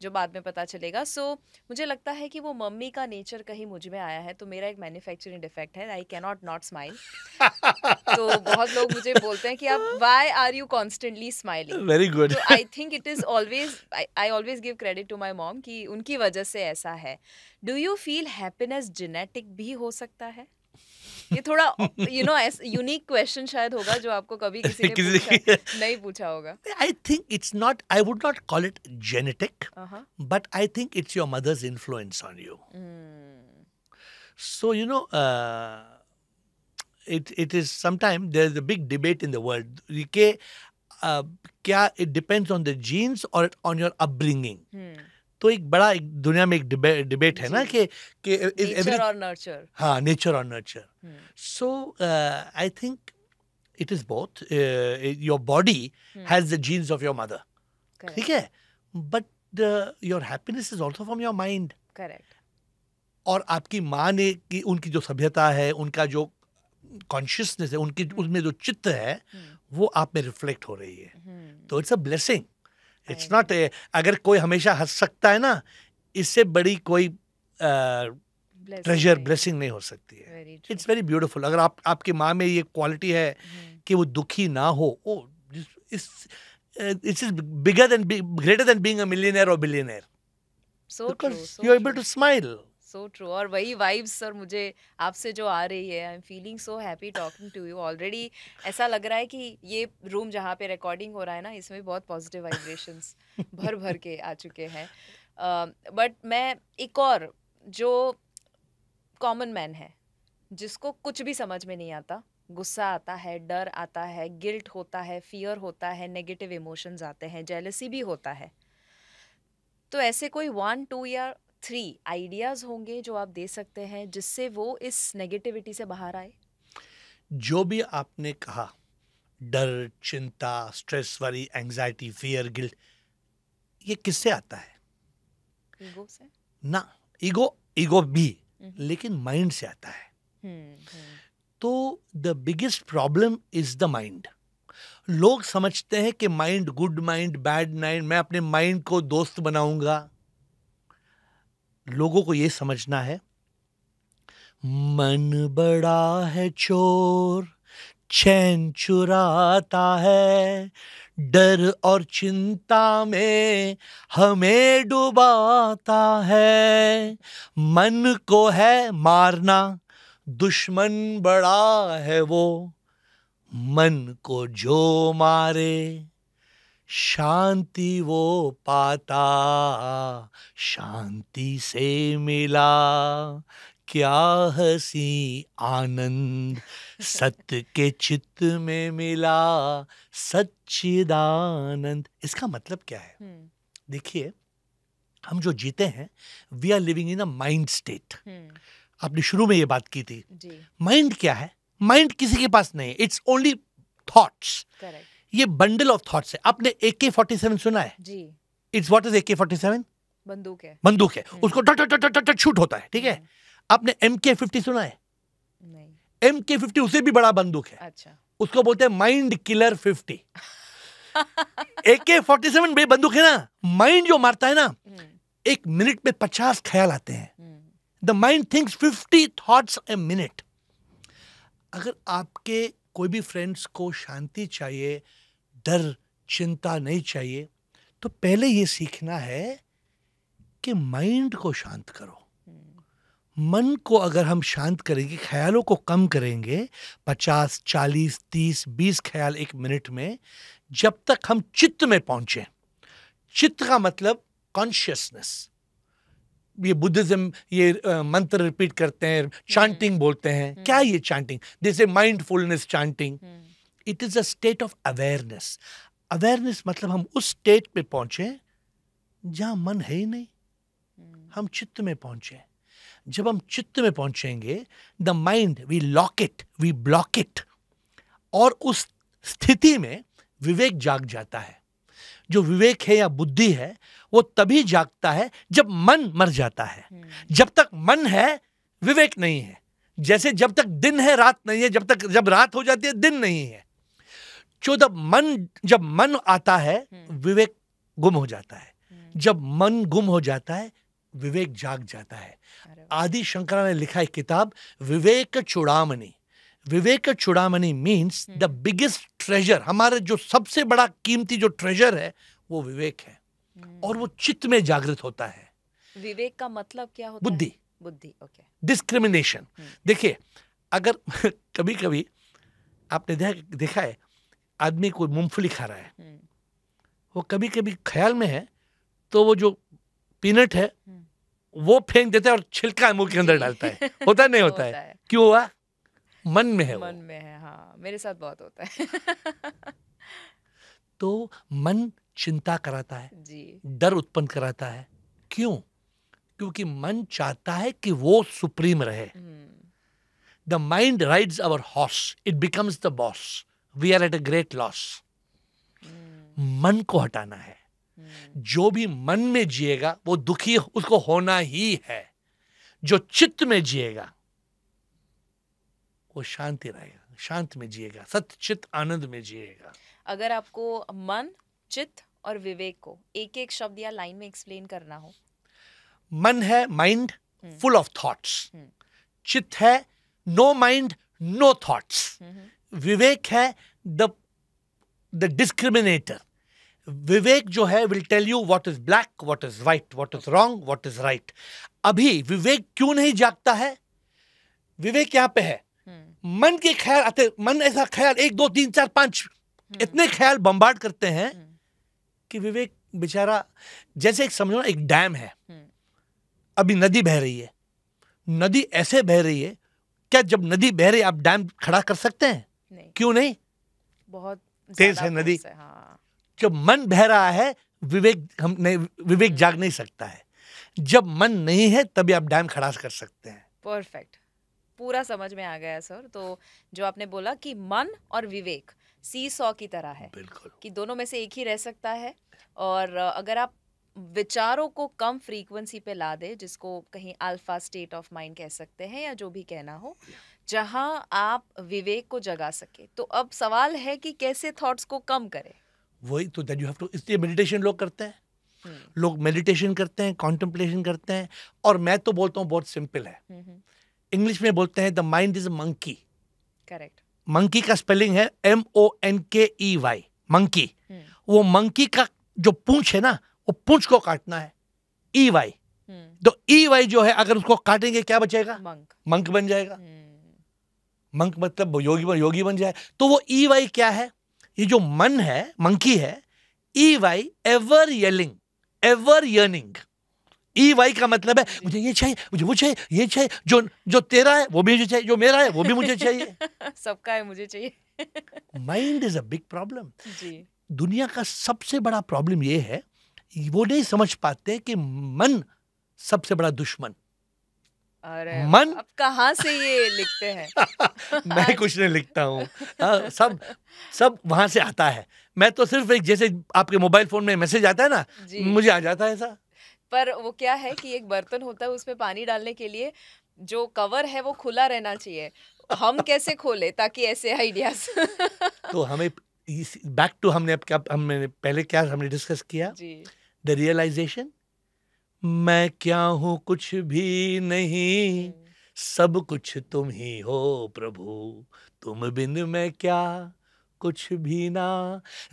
जो बाद में पता चलेगा। सो मुझे लगता है कि वो मम्मी का नेचर कहीं मुझ में आया है। तो मेरा एक मैन्युफैक्चरिंग डिफेक्ट है, आई कैनॉट नॉट स्माइल। तो बहुत लोग मुझे बोलते हैं कि आप why are you constantly smiling. Very good. तो I think it is always, I always give credit to my mom कि उनकी वजह से ऐसा है। Do you feel happiness genetic भी हो सकता है? ये थोड़ा यूनिक क्वेश्चन शायद होगा जो आपको कभी किसी ने नहीं पूछा होगा। I think it's not, I would not call it genetic, but I think it's your mother's influence on you. So, it is sometimes there's a big debate in the world कि क्या it depends on the genes or on your upbringing. तो एक बड़ा, एक दुनिया में एक debate है ना कि नेचर और नर्चर। हाँ, नेचर और nurture. So I think it is both. Your body has the genes of your mother. ठीक है, but your happiness is also from your mind. Correct. और आपकी माँ ने की, उनकी जो सभ्यता है, उनका जो कॉन्शियसनेस है, उनकी उसमें जो चित्त है, वो आप में रिफ्लेक्ट हो रही है। तो it's a blessing. It's not, अगर कोई हमेशा हंस सकता है ना, इससे बड़ी कोई ट्रेजर, ब्लेसिंग नहीं हो सकती है। It's very beautiful. अगर आपकी माँ में ये क्वालिटी है कि वो दुखी ना हो, it's bigger than, greater than being a millionaire और billionaire. So true, you are able to smile. So true. और वही वाइब्स सर मुझे आपसे जो आ रही है, I am feeling so happy talking to you. Already ऐसा लग रहा है कि ये रूम जहाँ पे रिकॉर्डिंग हो रहा है ना, इसमें बहुत पॉजिटिव वाइब्रेशंस भर भर के आ चुके हैं। बट मैं एक और, जो कॉमन मैन है, जिसको कुछ भी समझ में नहीं आता, गुस्सा आता है, डर आता है, गिल्ट होता है, फियर होता है, नेगेटिव इमोशंस आते हैं, जेलसी भी होता है, तो ऐसे कोई 1, 2 या 3 आइडियाज होंगे जो आप दे सकते हैं जिससे वो इस नेगेटिविटी से बाहर आए? जो भी आपने कहा डर, चिंता, stress, worry, anxiety, fear, guilt, ये किससे आता है? ईगो से? ना, ईगो भी, लेकिन माइंड से आता है। तो the biggest problem is the mind. लोग समझते हैं कि mind, good mind, bad mind, मैं अपने माइंड को दोस्त बनाऊंगा। लोगों को यह समझना है, मन बड़ा है चोर, चैन चुराता है, डर और चिंता में हमें डुबाता है। मन को है मारना, दुश्मन बड़ा है वो, मन को जो मारे शांति वो पाता, शांति से मिला क्या हंसी आनंद, सत्य के चित्त में मिला सच्चिदानंद। इसका मतलब क्या है? देखिए, हम जो जीते हैं, we are living in a mind state. आपने शुरू में ये बात की थी। माइंड क्या है? माइंड किसी के पास नहीं है, इट्स ओनली थॉट्स। ये बंडल ऑफ थॉट्स है। आपने AK-47 सुना है? जी। It's what is AK-47? बंदूक है। बंदूक है, उसको टट टट टट टट शूट होता है, ठीक है। आपने MK-50 सुना है? नहीं। MK-50 उससे भी बड़ा बंदूक है। अच्छा। उसको बोलते हैं माइंड किलर 50। AK-47 बे बंदूक है ना, माइंड जो मारता है ना, एक मिनट में 50 ख्याल आते हैं। The mind thinks 50 thoughts a minute. अगर आपके कोई भी फ्रेंड्स को शांति चाहिए, डर, चिंता नहीं चाहिए, तो पहले ये सीखना है कि माइंड को शांत करो। मन को अगर हम शांत करेंगे, ख्यालों को कम करेंगे, 50, 40, 30, 20 ख्याल एक मिनट में, जब तक हम चित्त में पहुंचे। चित्त का मतलब कॉन्शियसनेस। ये बुद्धिज्म ये मंत्र रिपीट करते हैं, चांटिंग बोलते हैं। क्या ये चांटिंग? जैसे mindfulness chanting. It is a state of awareness. Awareness मतलब हम उस स्टेट पे पहुंचे जहां मन है ही नहीं, हम चित्त में पहुंचे। जब हम चित्त में पहुंचेंगे, the mind we lock it, we block it, और उस स्थिति में विवेक जाग जाता है। जो विवेक है या बुद्धि है, वो तभी जागता है जब मन मर जाता है। जब तक मन है, विवेक नहीं है। जैसे जब तक दिन है, रात नहीं है। जब रात हो जाती है, दिन नहीं है। जब मन आता है, विवेक गुम हो जाता है। जब मन गुम हो जाता है, विवेक जाग जाता है। आदि शंकरा ने लिखा है किताब विवेक चूड़ामणि। विवेक चूड़ामणि मीन्स द बिगेस्ट ट्रेजर। हमारे जो सबसे बड़ा कीमती जो ट्रेजर है, वो विवेक है, और वो चित्त में जागृत होता है। विवेक का मतलब क्या होता बुद्धि। है? बुद्धि, ओके। डिस्क्रिमिनेशन। देखिए, अगर कभी कभी आपने देखा है, आदमी कोई मूंगफली खा रहा है, वो कभी कभी ख्याल में है, तो वो जो पीनट है वो फेंक देता है और छिलका मुंह के अंदर डालता है। होता नहीं होता है? क्यों हुआ? मन में है। मन में है, हाँ, मेरे साथ बहुत होता है। तो मन चिंता कराता है जी, डर उत्पन्न कराता है। क्यों? क्योंकि मन चाहता है कि वो सुप्रीम रहे। The mind rides our horse, it becomes the boss. We are at a great loss. मन को हटाना है। जो भी मन में जिएगा वो दुखी उसको होना ही है। जो चित्त में जिएगा वो शांति रहेगा, शांत में जिएगा, सत्य चित्त आनंद में जिएगा। अगर आपको मन, चित्त और विवेक को एक एक शब्द या लाइन में एक्सप्लेन करना हो? मन है माइंड फुल ऑफ थॉट्स, चित्त है नो माइंड नो थॉट्स, विवेक है द डिस्क्रिमिनेटर। विवेक जो है will tell you what is black, what is white, what is wrong, what is right. अभी विवेक क्यों नहीं जागता है? विवेक यहाँ पे है। मन के ख्याल आते, मन ऐसा ख्याल 1 2 3 4 5 इतने ख्याल बम्बार्ड करते हैं कि विवेक बेचारा, जैसे एक समझो ना, एक डैम है, अभी नदी बह रही है, नदी ऐसे बह रही है, क्या जब नदी बह रही है आप डैम खड़ा कर सकते हैं? नहीं। क्यों नहीं? बहुत तेज है नदी। हाँ। जब मन बह रहा है, विवेक जाग नहीं सकता है। जब मन नहीं है तभी आप डैम खड़ा कर सकते हैं। परफेक्ट। पूरा समझ में आ गया सर। तो जो आपने बोला कि मन और विवेक सी सॉ की तरह है, बिल्कुल कि दोनों में से एक ही रह सकता है। और अगर आप विचारों को कम फ्रीक्वेंसी पे ला दे, जिसको कहीं अल्फा स्टेट ऑफ माइंड कह सकते हैं या जो भी कहना हो, जहां आप विवेक को जगा सके, तो अब सवाल है कि कैसे थॉट्स को कम करें। वही तो, दैट यू हैव टू, इसलिए मेडिटेशन लोग करते हैं, हम्म लोग मेडिटेशन करते हैं, कॉन्टेम्पलेशन करते हैं। और मैं तो बोलता हूँ बहुत सिंपल है, इंग्लिश में बोलते हैं the mind is a monkey. Correct. Monkey का स्पेलिंग है MONKEY, मंकी। वो मंकी का जो पूंछ है ना, वो पूंछ को काटना है, EY। तो EY जो है, अगर उसको काटेंगे क्या बचेगा? मंक। मंक बन जाएगा। मंक मतलब वो योगी बन जाए। तो वो EY क्या है? ये जो मन है, मंकी है, EY ever yelling, ever yearning. EY का मतलब है मुझे ये चाहिए, मुझे वो चाहिए, ये चाहिए, जो तेरा है वो भी मुझे चाहिए, जो मेरा है वो भी मुझे चाहिए। सबका है मुझे चाहिए। Mind is a big problem. जी। दुनिया का सबसे बड़ा प्रॉब्लम ये है, वो नहीं समझ पाते कि मन सबसे बड़ा दुश्मन। अरे मन, अब कहाँ से ये लिखते हैं? मैं कुछ नहीं लिखता हूँ, सब वहां से आता है। मैं तो सिर्फ एक, जैसे आपके मोबाइल फोन में मैसेज आता है ना, जी। मुझे आ जाता है ऐसा। पर वो क्या है कि एक बर्तन होता है, उसमें पानी डालने के लिए जो कवर है वो खुला रहना चाहिए। हम कैसे खोले ताकि ऐसे आइडियाज। तो हमें बैक टू, हमने पहले क्या हमने डिस्कस किया, जी। द रियलाइजेशन, मैं क्या हूं कुछ भी नहीं, सब कुछ तुम ही हो प्रभु, तुम बिन मैं क्या कुछ भी ना,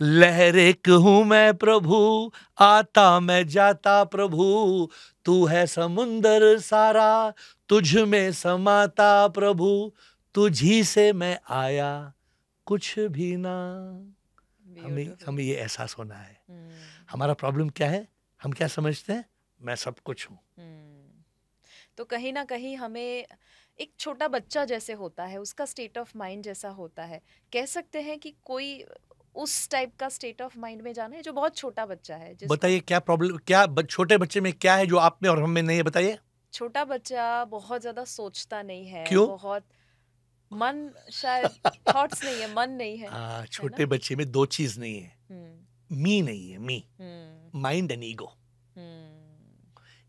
लहर एक हूं मैं प्रभु, आता मैं जाता प्रभु, तू है समुंदर सारा, तुझ में समाता प्रभु, तुझी से मैं आया कुछ भी ना। हमें ये एहसास होना है। हमारा प्रॉब्लम क्या है, हम क्या समझते हैं, मैं सब कुछ हूं। तो कहीं ना कहीं हमें एक छोटा बच्चा जैसे होता है, उसका स्टेट ऑफ माइंड जैसा होता है, कह सकते हैं कि कोई उस टाइप का स्टेट ऑफ माइंड में जाना है जो बहुत छोटा बच्चा है। बताइए क्या प्रॉब्लम, क्या छोटे बच्चे में क्या है जो आप में और हम में नहीं है, बताइए। छोटा बच्चा बहुत ज्यादा सोचता नहीं है। क्यों? बहुत मन, शायद थॉट्स नहीं है, मन नहीं है। छोटे बच्चे में दो चीज नहीं है, मी नहीं है, मी, माइंड एंड ईगो।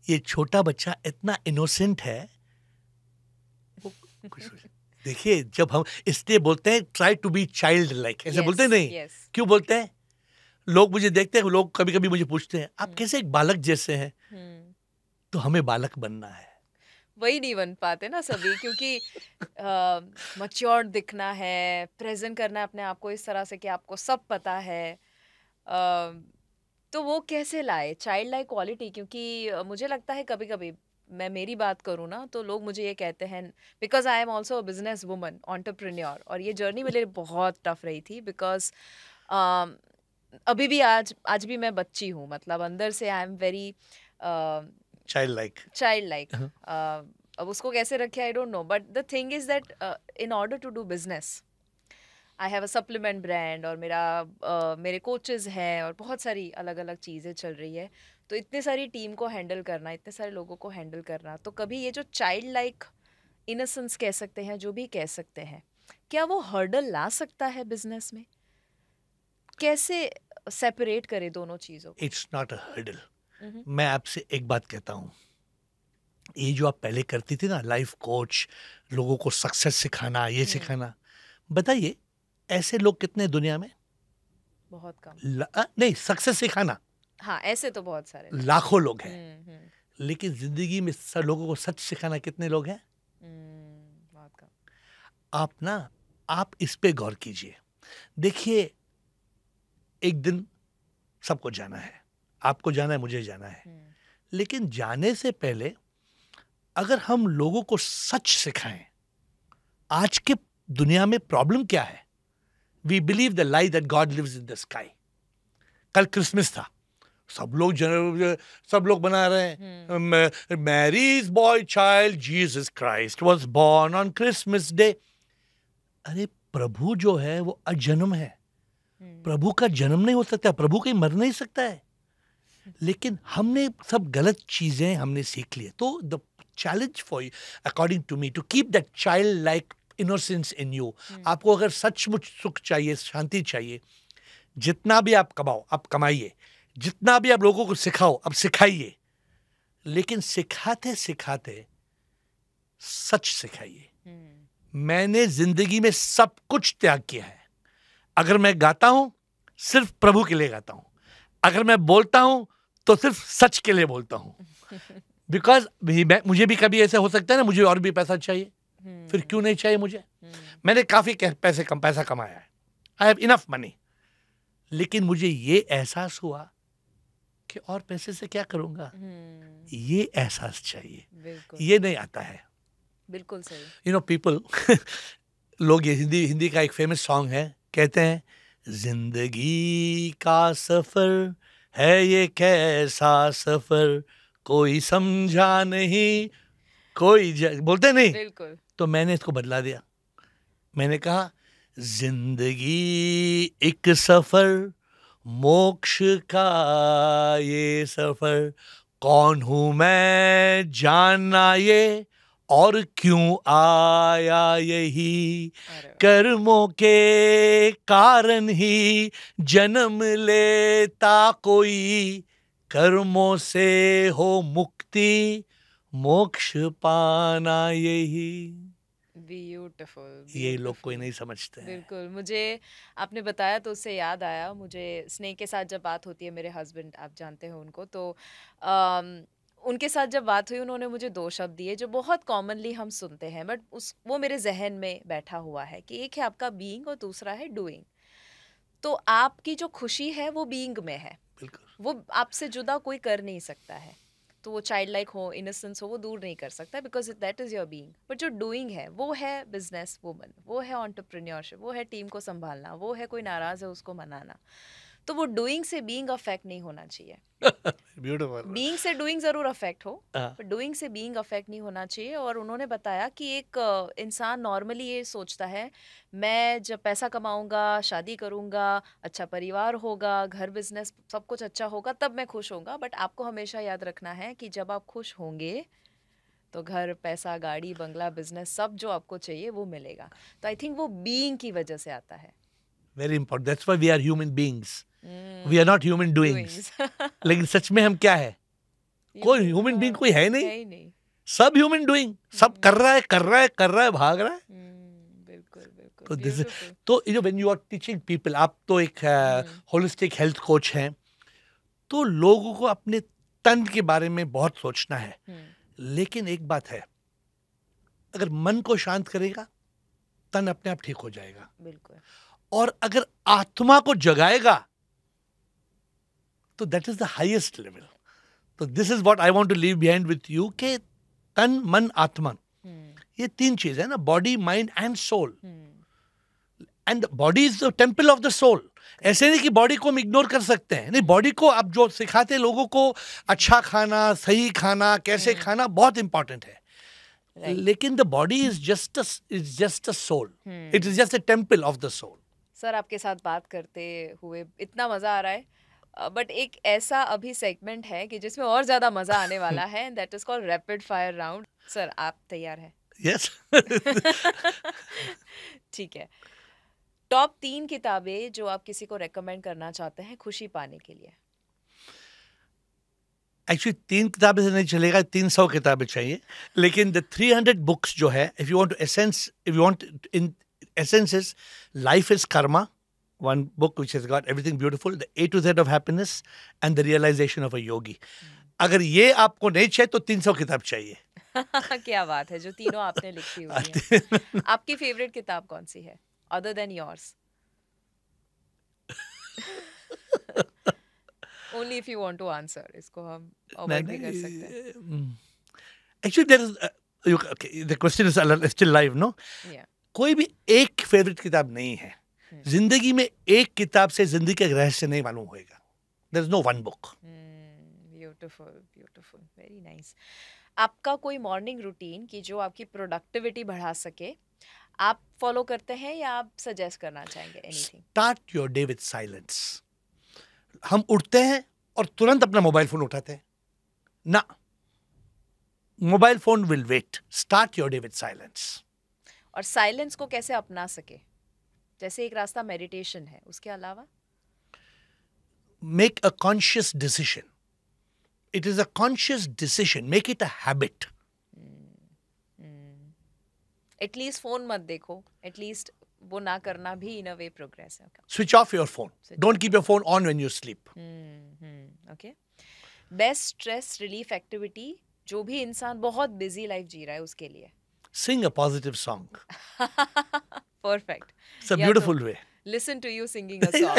ये छोटा बच्चा इतना इनोसेंट है, देखिए जब हम इसलिए बोलते हैं try to be childlike, ऐसे बोलते हैं नहीं? क्यों बोलते हैं? लोग मुझे देखते हैं, लोग कभी कभी मुझे पूछते हैं आप कैसे एक बालक जैसे हैं? तो हमें बालक बनना है, वही नहीं बन पाते ना सभी, क्योंकि मैच्योर्ड दिखना है, प्रेजेंट करना है अपने आप को इस तरह से कि आपको सब पता है। तो वो कैसे लाए चाइल्ड लाइक क्वालिटी? क्योंकि मुझे लगता है कभी कभी, मैं मेरी बात करूँ ना, तो लोग मुझे ये कहते हैं, because I am also a business woman, entrepreneur, और ये जर्नी मेरे लिए बहुत टफ रही थी, बिकॉज अभी भी आज भी मैं बच्ची हूँ, मतलब अंदर से I am very childlike. अब उसको कैसे रखे I don't know, but the thing is that in order to do business, I have a supplement brand, और मेरे कोचेस हैं, और बहुत सारी अलग अलग चीज़ें चल रही है। तो इतने सारी टीम को हैंडल करना, इतने सारे लोगों को हैंडल करना, तो कभी ये जो चाइल्ड लाइक इनोसेंस कह सकते हैं, जो भी कह सकते हैं, क्या वो हर्डल ला सकता है बिजनेस में? कैसे सेपरेट करे दोनों चीज़ों को? It's not a hurdle. मैं आपसे एक बात कहता हूँ, ये जो आप पहले करती थी ना, लाइफ कोच, लोगों को सक्सेस सिखाना, ये सिखाना, बताइए ऐसे लोग कितने दुनिया में? बहुत कम। नहीं, सक्सेस सिखाना, हाँ ऐसे तो बहुत सारे, लाखों लोग हैं। लेकिन जिंदगी में लोगों को सच सिखाना कितने लोग हैं? बहुत कम। आप इस पे गौर कीजिए। देखिए एक दिन सबको जाना है, आपको जाना है, मुझे जाना है, लेकिन जाने से पहले अगर हम लोगों को सच सिखाएं, आज के दुनिया में प्रॉब्लम क्या है? We believe the lie that God lives in the sky. कल क्रिसमस था, सब लोग बना रहे हैं, Mary's boy child Jesus Christ was born on Christmas day. अरे प्रभु जो है वो अजन्म है, प्रभु का जन्म नहीं हो सकता, प्रभु कहीं मर नहीं सकता है। लेकिन हमने सब गलत चीजें हमने सीख ली। तो the challenge for you, according to me, to keep that childlike innocence in you. आपको अगर सचमुच सुख चाहिए, शांति चाहिए, जितना भी आप कमाओ, आप कमाइए, जितना भी आप लोगों को सिखाओ, अब सिखाइए, लेकिन सिखाते सिखाते सच सिखाइए. मैंने जिंदगी में सब कुछ त्याग किया है. अगर मैं गाता हूं सिर्फ प्रभु के लिए गाता हूं. अगर मैं बोलता हूं तो सिर्फ सच के लिए बोलता हूं. बिकॉज मुझे भी कभी ऐसा हो सकता है ना, मुझे और भी पैसा चाहिए. फिर क्यों नहीं चाहिए मुझे? मैंने काफी पैसा कमाया है. I have enough money. लेकिन मुझे ये एहसास हुआ कि और पैसे से क्या करूंगा. ये एहसास चाहिए. ये नहीं आता है. बिल्कुल सही. यू नो पीपल लोग, ये हिंदी का एक फेमस सॉन्ग है, कहते हैं जिंदगी का सफर है ये कैसा सफर, कोई समझा नहीं, बोलते नहीं. बिल्कुल. तो मैंने इसको बदला दिया. मैंने कहा जिंदगी एक सफर, मोक्ष का ये सफर, कौन हूं मैं जानना ये, और क्यों आया यही, कर्मों के कारण ही जन्म लेता कोई, कर्मों से हो मुक्ति, मोक्ष पाना यही. ब्यूटीफुल. ये लोग कोई नहीं समझते हैं. बिल्कुल. मुझे आपने बताया तो उससे याद आया, मुझे स्नेह के साथ जब बात होती है, मेरे हस्बैंड, आप जानते हो उनको, तो उनके साथ जब बात हुई, उन्होंने मुझे 2 शब्द दिए जो बहुत कॉमनली हम सुनते हैं, बट वो मेरे जहन में बैठा हुआ है कि एक है आपका बीइंग और दूसरा है डूइंग. तो आपकी जो खुशी है वो बीइंग में है. वो आपसे जुदा कोई कर नहीं सकता है. तो वो चाइल्ड लाइक हो, इनोसेंस हो, वो दूर नहीं कर सकता, because that is your being. But जो डूइंग है वो है बिजनेस वुमन, वो है एंटरप्रेन्योरशिप, वो है टीम को संभालना, वो है कोई नाराज़ है उसको मनाना. तो वो डूइंग से बीइंग अफेक्ट नहीं होना चाहिए. ब्यूटीफुल. बीइंग से डूइंग जरूर अफेक्ट हो, पर डूइंग से बीइंग अफेक्ट नहीं होना चाहिए. और उन्होंने बताया कि एक इंसान नॉर्मली ये सोचता है, मैं जब पैसा कमाऊंगा, शादी करूंगा, अच्छा परिवार होगा, घर बिजनेस सब कुछ अच्छा होगा, तब मैं खुश होऊंगा. बट आपको हमेशा याद रखना है कि जब आप खुश होंगे तो घर, पैसा, गाड़ी, बंगला, बिजनेस, सब जो आपको चाहिए वो मिलेगा. तो आई थिंक वो बीइंग की वजह से आता है. Very important. That's why we are human beings. We are not human doings. लेकिन सच में हम क्या है? कोई ह्यूमन बीइंग कोई है नहीं. सब ह्यूमन डूइंग. सब कर रहा है, भाग रहा है. बिल्कुल. तो you know when you are teaching people, आप तो एक होलिस्टिक हेल्थ कोच हैं, तो लोगों को अपने तन के बारे में बहुत सोचना है. लेकिन एक बात है, अगर मन को शांत करेगा, तन अपने आप ठीक हो जाएगा. बिल्कुल. और अगर आत्मा को जगाएगा, तो that is the highest level. तो this is what I want to leave behind with you, के तन, मन, आत्मा, ये 3 चीज है ना, body, mind and soul. And body is the temple of the soul. ऐसे नहीं कि बॉडी को हम इग्नोर कर सकते हैं. नहीं, बॉडी को आप जो सिखाते लोगों को, अच्छा खाना, सही खाना, कैसे खाना, बहुत इंपॉर्टेंट है. लेकिन the body is just a soul. It is just a temple of the soul. Sir, आपके साथ बात करते हुए इतना मजा आ रहा है, बट एक ऐसा अभी सेगमेंट है कि जिसमें और ज्यादा मजा आने वाला है. That is called rapid fire round. Sir, आप तैयार हैं? यस. ठीक है. टॉप 3 किताबें जो आप किसी को रेकमेंड करना चाहते हैं खुशी पाने के लिए. एक्चुअली 3 किताबें से नहीं चलेगा, 300 किताबें चाहिए. लेकिन द 300 बुक्स जो है, if you want in essences, Life is Karma, one book which has got everything beautiful, the A to Z of happiness, and the realization of a yogi. अगर ये आपको नहीं चाहिए तो 300 किताब चाहिए. क्या बात है, जो तीनों आपने लिखी हुई है. आपकी फेवरेट किताब कौन सी है, other than yours? Only if you want to answer. इसको हम अवॉइड भी कर सकते हैं. Actually, there is okay, the question is still live, no? Yeah. कोई भी एक फेवरेट किताब नहीं है. जिंदगी में एक किताब से जिंदगी का रहस्य नहीं मालूम होएगा. There is no one book. Beautiful, very nice. आपका कोई मॉर्निंग रूटीन कि जो आपकी प्रोडक्टिविटी बढ़ा सके, आप फॉलो करते हैं या आप सजेस्ट करना चाहेंगे? Anything. Start your day with silence. हम उठते हैं और तुरंत अपना मोबाइल फोन उठाते हैं ना. Mobile phone will wait. Start your day with silence. और साइलेंस को कैसे अपना सके? जैसे एक रास्ता मेडिटेशन है, उसके अलावा Make a conscious decision. It is a conscious decision. Make it a habit. At least phone मत देखो, एटलीस्ट वो ना करना भी इन अ वे प्रोग्रेस है. Switch off your phone. Don't keep your phone on when you sleep. Okay. Best stress relief activity जो भी इंसान बहुत बिजी लाइफ जी रहा है उसके लिए. Sing a positive song. Perfect. It's a beautiful way. Listen to you singing a song.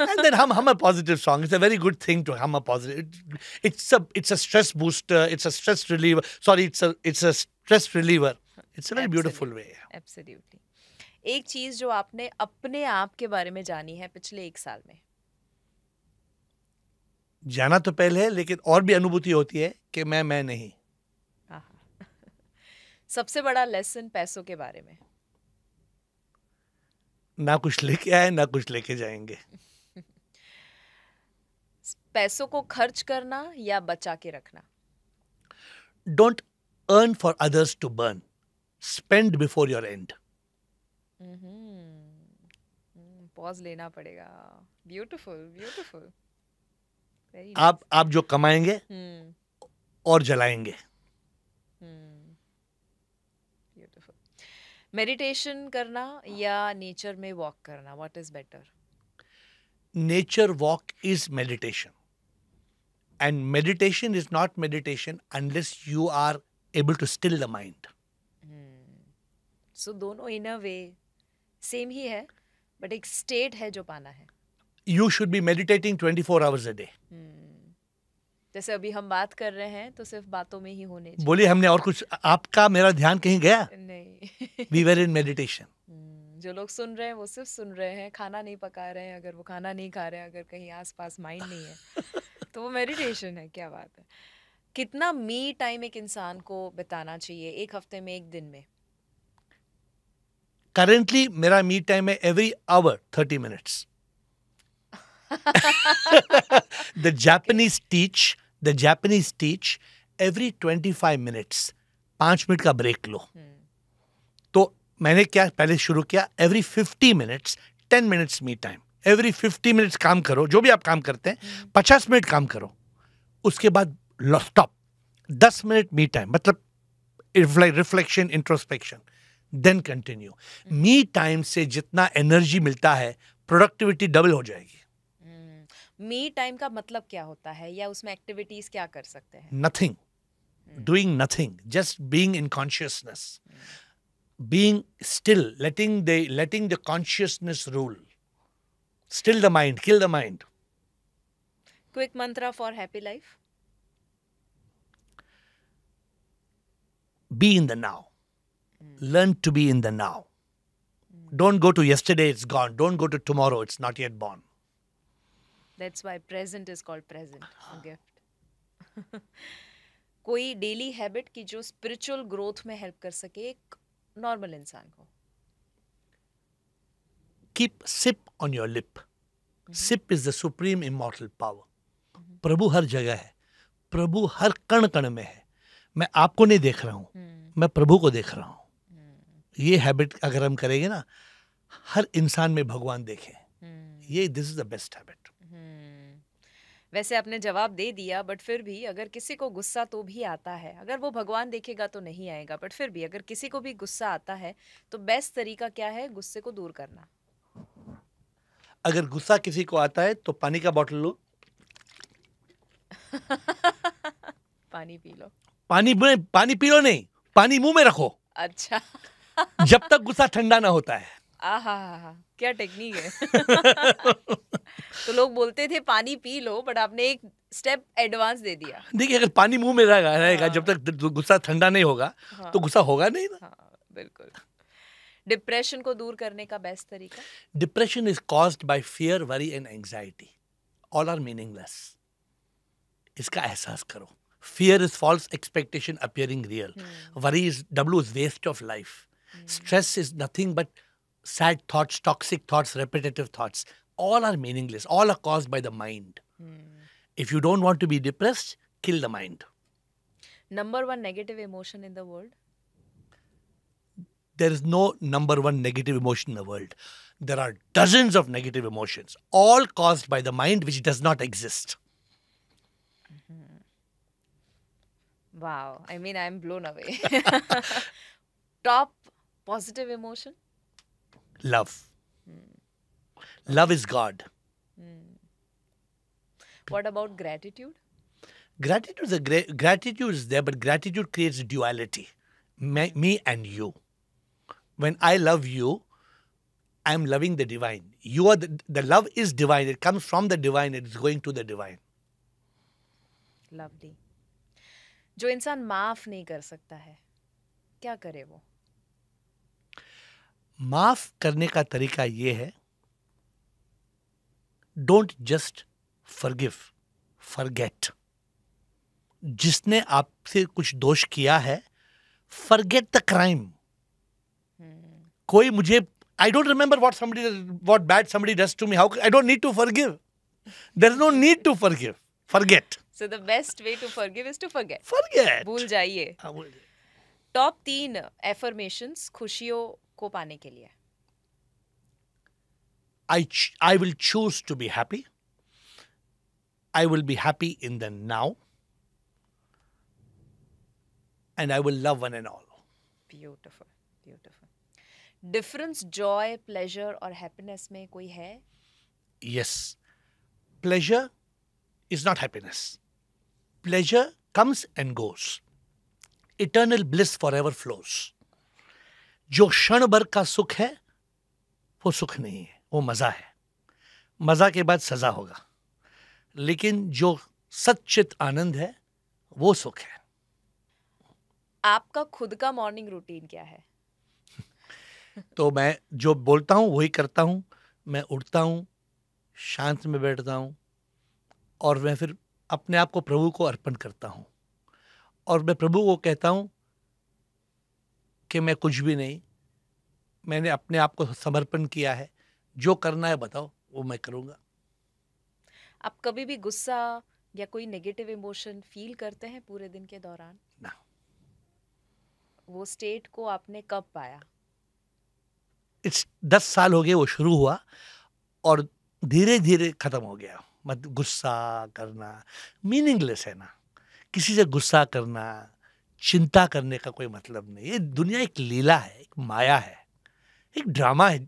And then hum a positive song. It's a very good thing to hum a positive. It's a stress booster. It's a stress reliever. Sorry, it's a stress reliever. It's a very beautiful way. Absolutely. एक चीज जो आपने अपने आप के बारे में जानी है पिछले 1 साल में. जाना तो पहले है, लेकिन और भी अनुभूति होती है कि मैं नहीं. सबसे बड़ा लेसन पैसों के बारे में. ना कुछ लेके आए ना कुछ लेके जाएंगे. पैसों को खर्च करना या बचा के रखना. Don't earn for others to burn. Spend before your end. Pause लेना पड़ेगा. Beautiful, beautiful. आप जो कमाएंगे और जलाएंगे. ब्यूटीफुल. मेडिटेशन करना या नेचर में वॉक करना, what is better? Nature walk is meditation. And meditation is not meditation unless you are able to still the mind. सो दोनों इन अ वे सेम ही है, बट एक स्टेट है जो पाना है. You should be meditating 24 hours a day. जैसे अभी हम बात कर रहे हैं तो सिर्फ बातों में ही होने चाहिए. बोलिए, हमने और कुछ, आपका मेरा ध्यान कहीं गया? नहीं. We were in meditation. जो लोग सुन रहे हैं वो सिर्फ सुन रहे हैं, खाना नहीं पका रहे हैं. अगर वो खाना नहीं खा रहे हैं, अगर कहीं आसपास माइंड नहीं है तो वो मेडिटेशन है. क्या बात है. कितना मी टाइम एक इंसान को बिताना चाहिए एक हफ्ते में, एक दिन में? Currently, मेरा me time है every hour 30 minutes. The Japanese teach every 25 minutes. 5 minute का ब्रेक लो. तो मैंने क्या पहले शुरू किया, every 50 minutes 10 minutes me time. Every 50 minutes काम करो, जो भी आप काम करते हैं 50 मिनट काम करो, उसके बाद स्टॉप. 10 मिनट me time, मतलब reflection, introspection, then continue. Me time से जितना एनर्जी मिलता है, प्रोडक्टिविटी डबल हो जाएगी. मी टाइम का मतलब क्या होता है, या उसमें एक्टिविटीज क्या कर सकते हैं? Nothing. Doing nothing, just being in consciousness, being still, letting the consciousness rule. Still the mind, kill the mind. Quick Mantra for happy life? Be in the now. Learn to be in the now. Don't go to yesterday, it's gone. Don't go to tomorrow, it's not yet born. That's why present is called present, a gift. कोई daily habit की जो spiritual growth में help कर सके एक normal इंसान को? Keep sip on your lip. Sip is the supreme immortal power. प्रभु हर जगह है, प्रभु हर कण कण में है. मैं आपको नहीं देख रहा हूं, मैं प्रभु को देख रहा हूं. ये हैबिट अगर हम करेंगे ना, हर इंसान में भगवान देखें, ये this is the best habit. वैसे आपने जवाब दे दिया, बट फिर भी अगर किसी को गुस्सा तो भी आता है, अगर वो भगवान देखेगा तो नहीं आएगा, बट फिर भी अगर किसी को भी गुस्सा आता है तो बेस्ट तरीका क्या है गुस्से को दूर करना? अगर गुस्सा किसी को आता है तो पानी का बोतल लो. पानी पी लो. पानी पी लो नहीं, पानी मुंह में रखो. अच्छा. जब तक गुस्सा ठंडा ना होता है. आहा, क्या टेक्निक है. तो लोग बोलते थे पानी पी लो, बट आपने एक स्टेप एडवांस दे दिया. देखिए, अगर पानी मुंह में रहेगा जब तक गुस्सा ठंडा नहीं होगा, तो गुस्सा होगा नहीं ना. बिल्कुल. डिप्रेशन को दूर करने का बेस्ट तरीका? Depression is caused by fear, worry and anxiety. All are meaningless. इसका एहसास करो. Fear is false expectation appearing real. Worry is waste of life. Stress is nothing but sad thoughts, toxic thoughts, repetitive thoughts. All are meaningless. All are caused by the mind. If you don't want to be depressed, kill the mind. Number one negative emotion in the world? There is no number one negative emotion in the world. There are dozens of negative emotions, all caused by the mind which does not exist. Wow. I mean, I'm blown away. Top positive emotion? Love. Love is God. What about gratitude? Gratitude is there, but gratitude creates duality. Me and you. When I love you, I'm loving the divine. You are the love is divine. It comes from the divine. It is going to the divine. Lovely. जो इंसान माफ नहीं कर सकता है, क्या करे वो? माफ करने का तरीका ये है, डोंट जस्ट फॉरगिव, फॉरगेट. जिसने आपसे कुछ दोष किया है, फॉरगेट द क्राइम. कोई मुझे I don't remember what bad somebody does to me. I don't need to forgive. There is no need to forgive. Forget. So the best way to forgive is to forget. Forget. भूल जाइए. Top 3 affirmations खुशियों को पाने के लिए. I will choose to be happy. I will be happy in the now. And I will love one and all. Beautiful. Beautiful. Difference, joy, pleasure और happiness में कोई है? Yes. Pleasure is not happiness. Pleasure comes and goes. Eternal bliss forever flows. जो क्षण भर का सुख है, वो सुख नहीं है, वो मजा है. मजा के बाद सजा होगा. लेकिन जो सच्चित आनंद है, वो सुख है. आपका खुद का मॉर्निंग रूटीन क्या है? तो मैं जो बोलता हूँ वही करता हूँ. मैं उठता हूँ, शांत में बैठता हूँ और मैं फिर अपने आप को प्रभु को अर्पण करता हूँ. और मैं प्रभु को कहता हूँ कि मैं कुछ भी नहीं, मैंने अपने आप को समर्पण किया है. जो करना है बताओ, वो मैं करूँगा. आप कभी भी गुस्सा या कोई नेगेटिव इमोशन फील करते हैं पूरे दिन के दौरान? ना. वो स्टेट को आपने कब पाया? 10 साल हो गए वो शुरू हुआ और धीरे धीरे खत्म हो गया. मत गुस्सा करना मीनिंगलेस है ना. किसी से गुस्सा करना, चिंता करने का कोई मतलब नहीं. ये दुनिया एक लीला है, एक माया है, एक ड्रामा है.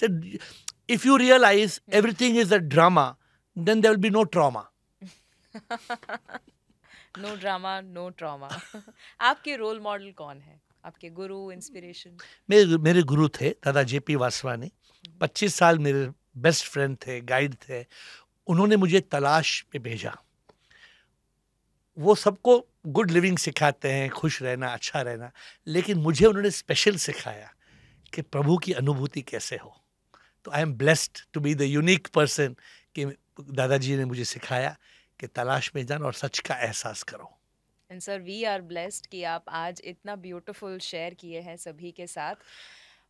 If you realize everything is a drama, then there will be no trauma. No drama, no trauma. आपके रोल मॉडल कौन है? आपके गुरु, इंस्पिरेशन? मेरे गुरु थे दादा जेपी वासवानी. 25 साल मेरे बेस्ट फ्रेंड थे, गाइड थे. उन्होंने मुझे तलाश पे भेजा. वो सबको गुड लिविंग सिखाते हैं, खुश रहना, अच्छा रहना. लेकिन मुझे उन्होंने स्पेशल सिखाया कि प्रभु की अनुभूति कैसे हो. तो I am blessed to be the unique person कि दादाजी ने मुझे सिखाया कि तलाश में जाना और सच का एहसास करो. And sir, we are blessed कि आप आज इतना ब्यूटीफुल शेयर किए हैं सभी के साथ.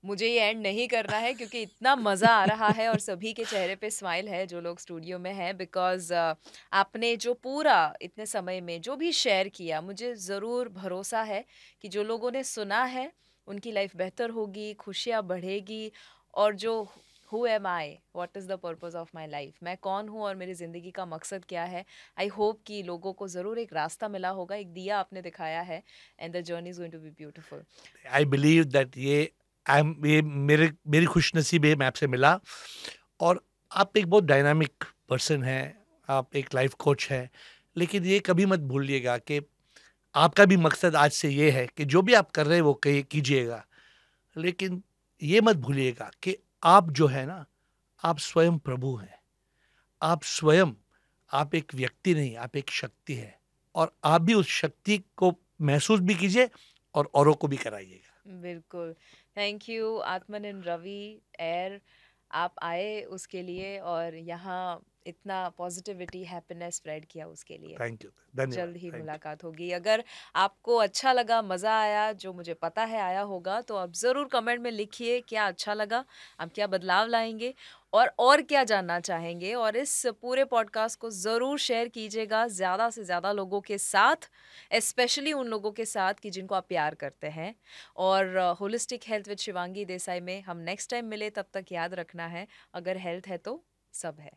मुझे ये एंड नहीं करना है क्योंकि इतना मज़ा आ रहा है और सभी के चेहरे पे स्माइल है जो लोग स्टूडियो में हैं. बिकॉज आपने जो पूरा इतने समय में जो भी शेयर किया, मुझे ज़रूर भरोसा है कि जो लोगों ने सुना है उनकी लाइफ बेहतर होगी, खुशियाँ बढ़ेगी. और जो who am I, what is the purpose of my life, मैं कौन हूँ और मेरी ज़िंदगी का मकसद क्या है. आई होप कि लोगों को ज़रूर एक रास्ता मिला होगा, एक दिया आपने दिखाया है. And the journey is going to be beautiful. I believe that ये मेरी खुशनसीबी है, मैं आपसे मिला. और आप एक बहुत डायनामिक पर्सन हैं, आप एक लाइफ कोच हैं. लेकिन ये कभी मत भूलिएगा कि आपका भी मकसद आज से ये है कि जो भी आप कर रहे हैं वो कीजिएगा. लेकिन ये मत भूलिएगा कि आप जो है ना, आप स्वयं प्रभु हैं. आप स्वयं, आप एक व्यक्ति नहीं, आप एक शक्ति है. और आप भी उस शक्ति को महसूस भी कीजिए और औरों को भी कराइएगा. बिल्कुल. Thank you Atman and Ravi air. आप आए उसके लिए और यहाँ इतना पॉजिटिविटी हैप्पीनेस स्प्रेड किया उसके लिए। थैंक यू, धन्यवाद। जल्द ही थैंक यू। मुलाकात होगी। अगर आपको अच्छा लगा, मज़ा आया, जो मुझे पता है आया होगा, तो आप ज़रूर कमेंट में लिखिए क्या अच्छा लगा, हम क्या बदलाव लाएंगे और क्या जानना चाहेंगे। और इस पूरे पॉडकास्ट को ज़रूर शेयर कीजिएगा ज़्यादा से ज़्यादा लोगों के साथ, स्पेशली उन लोगों के साथ कि जिनको आप प्यार करते हैं। और holistic health with Shivangi Desai में हम नेक्स्ट टाइम मिले, तब तक याद रखना है, अगर हेल्थ है तो सब है।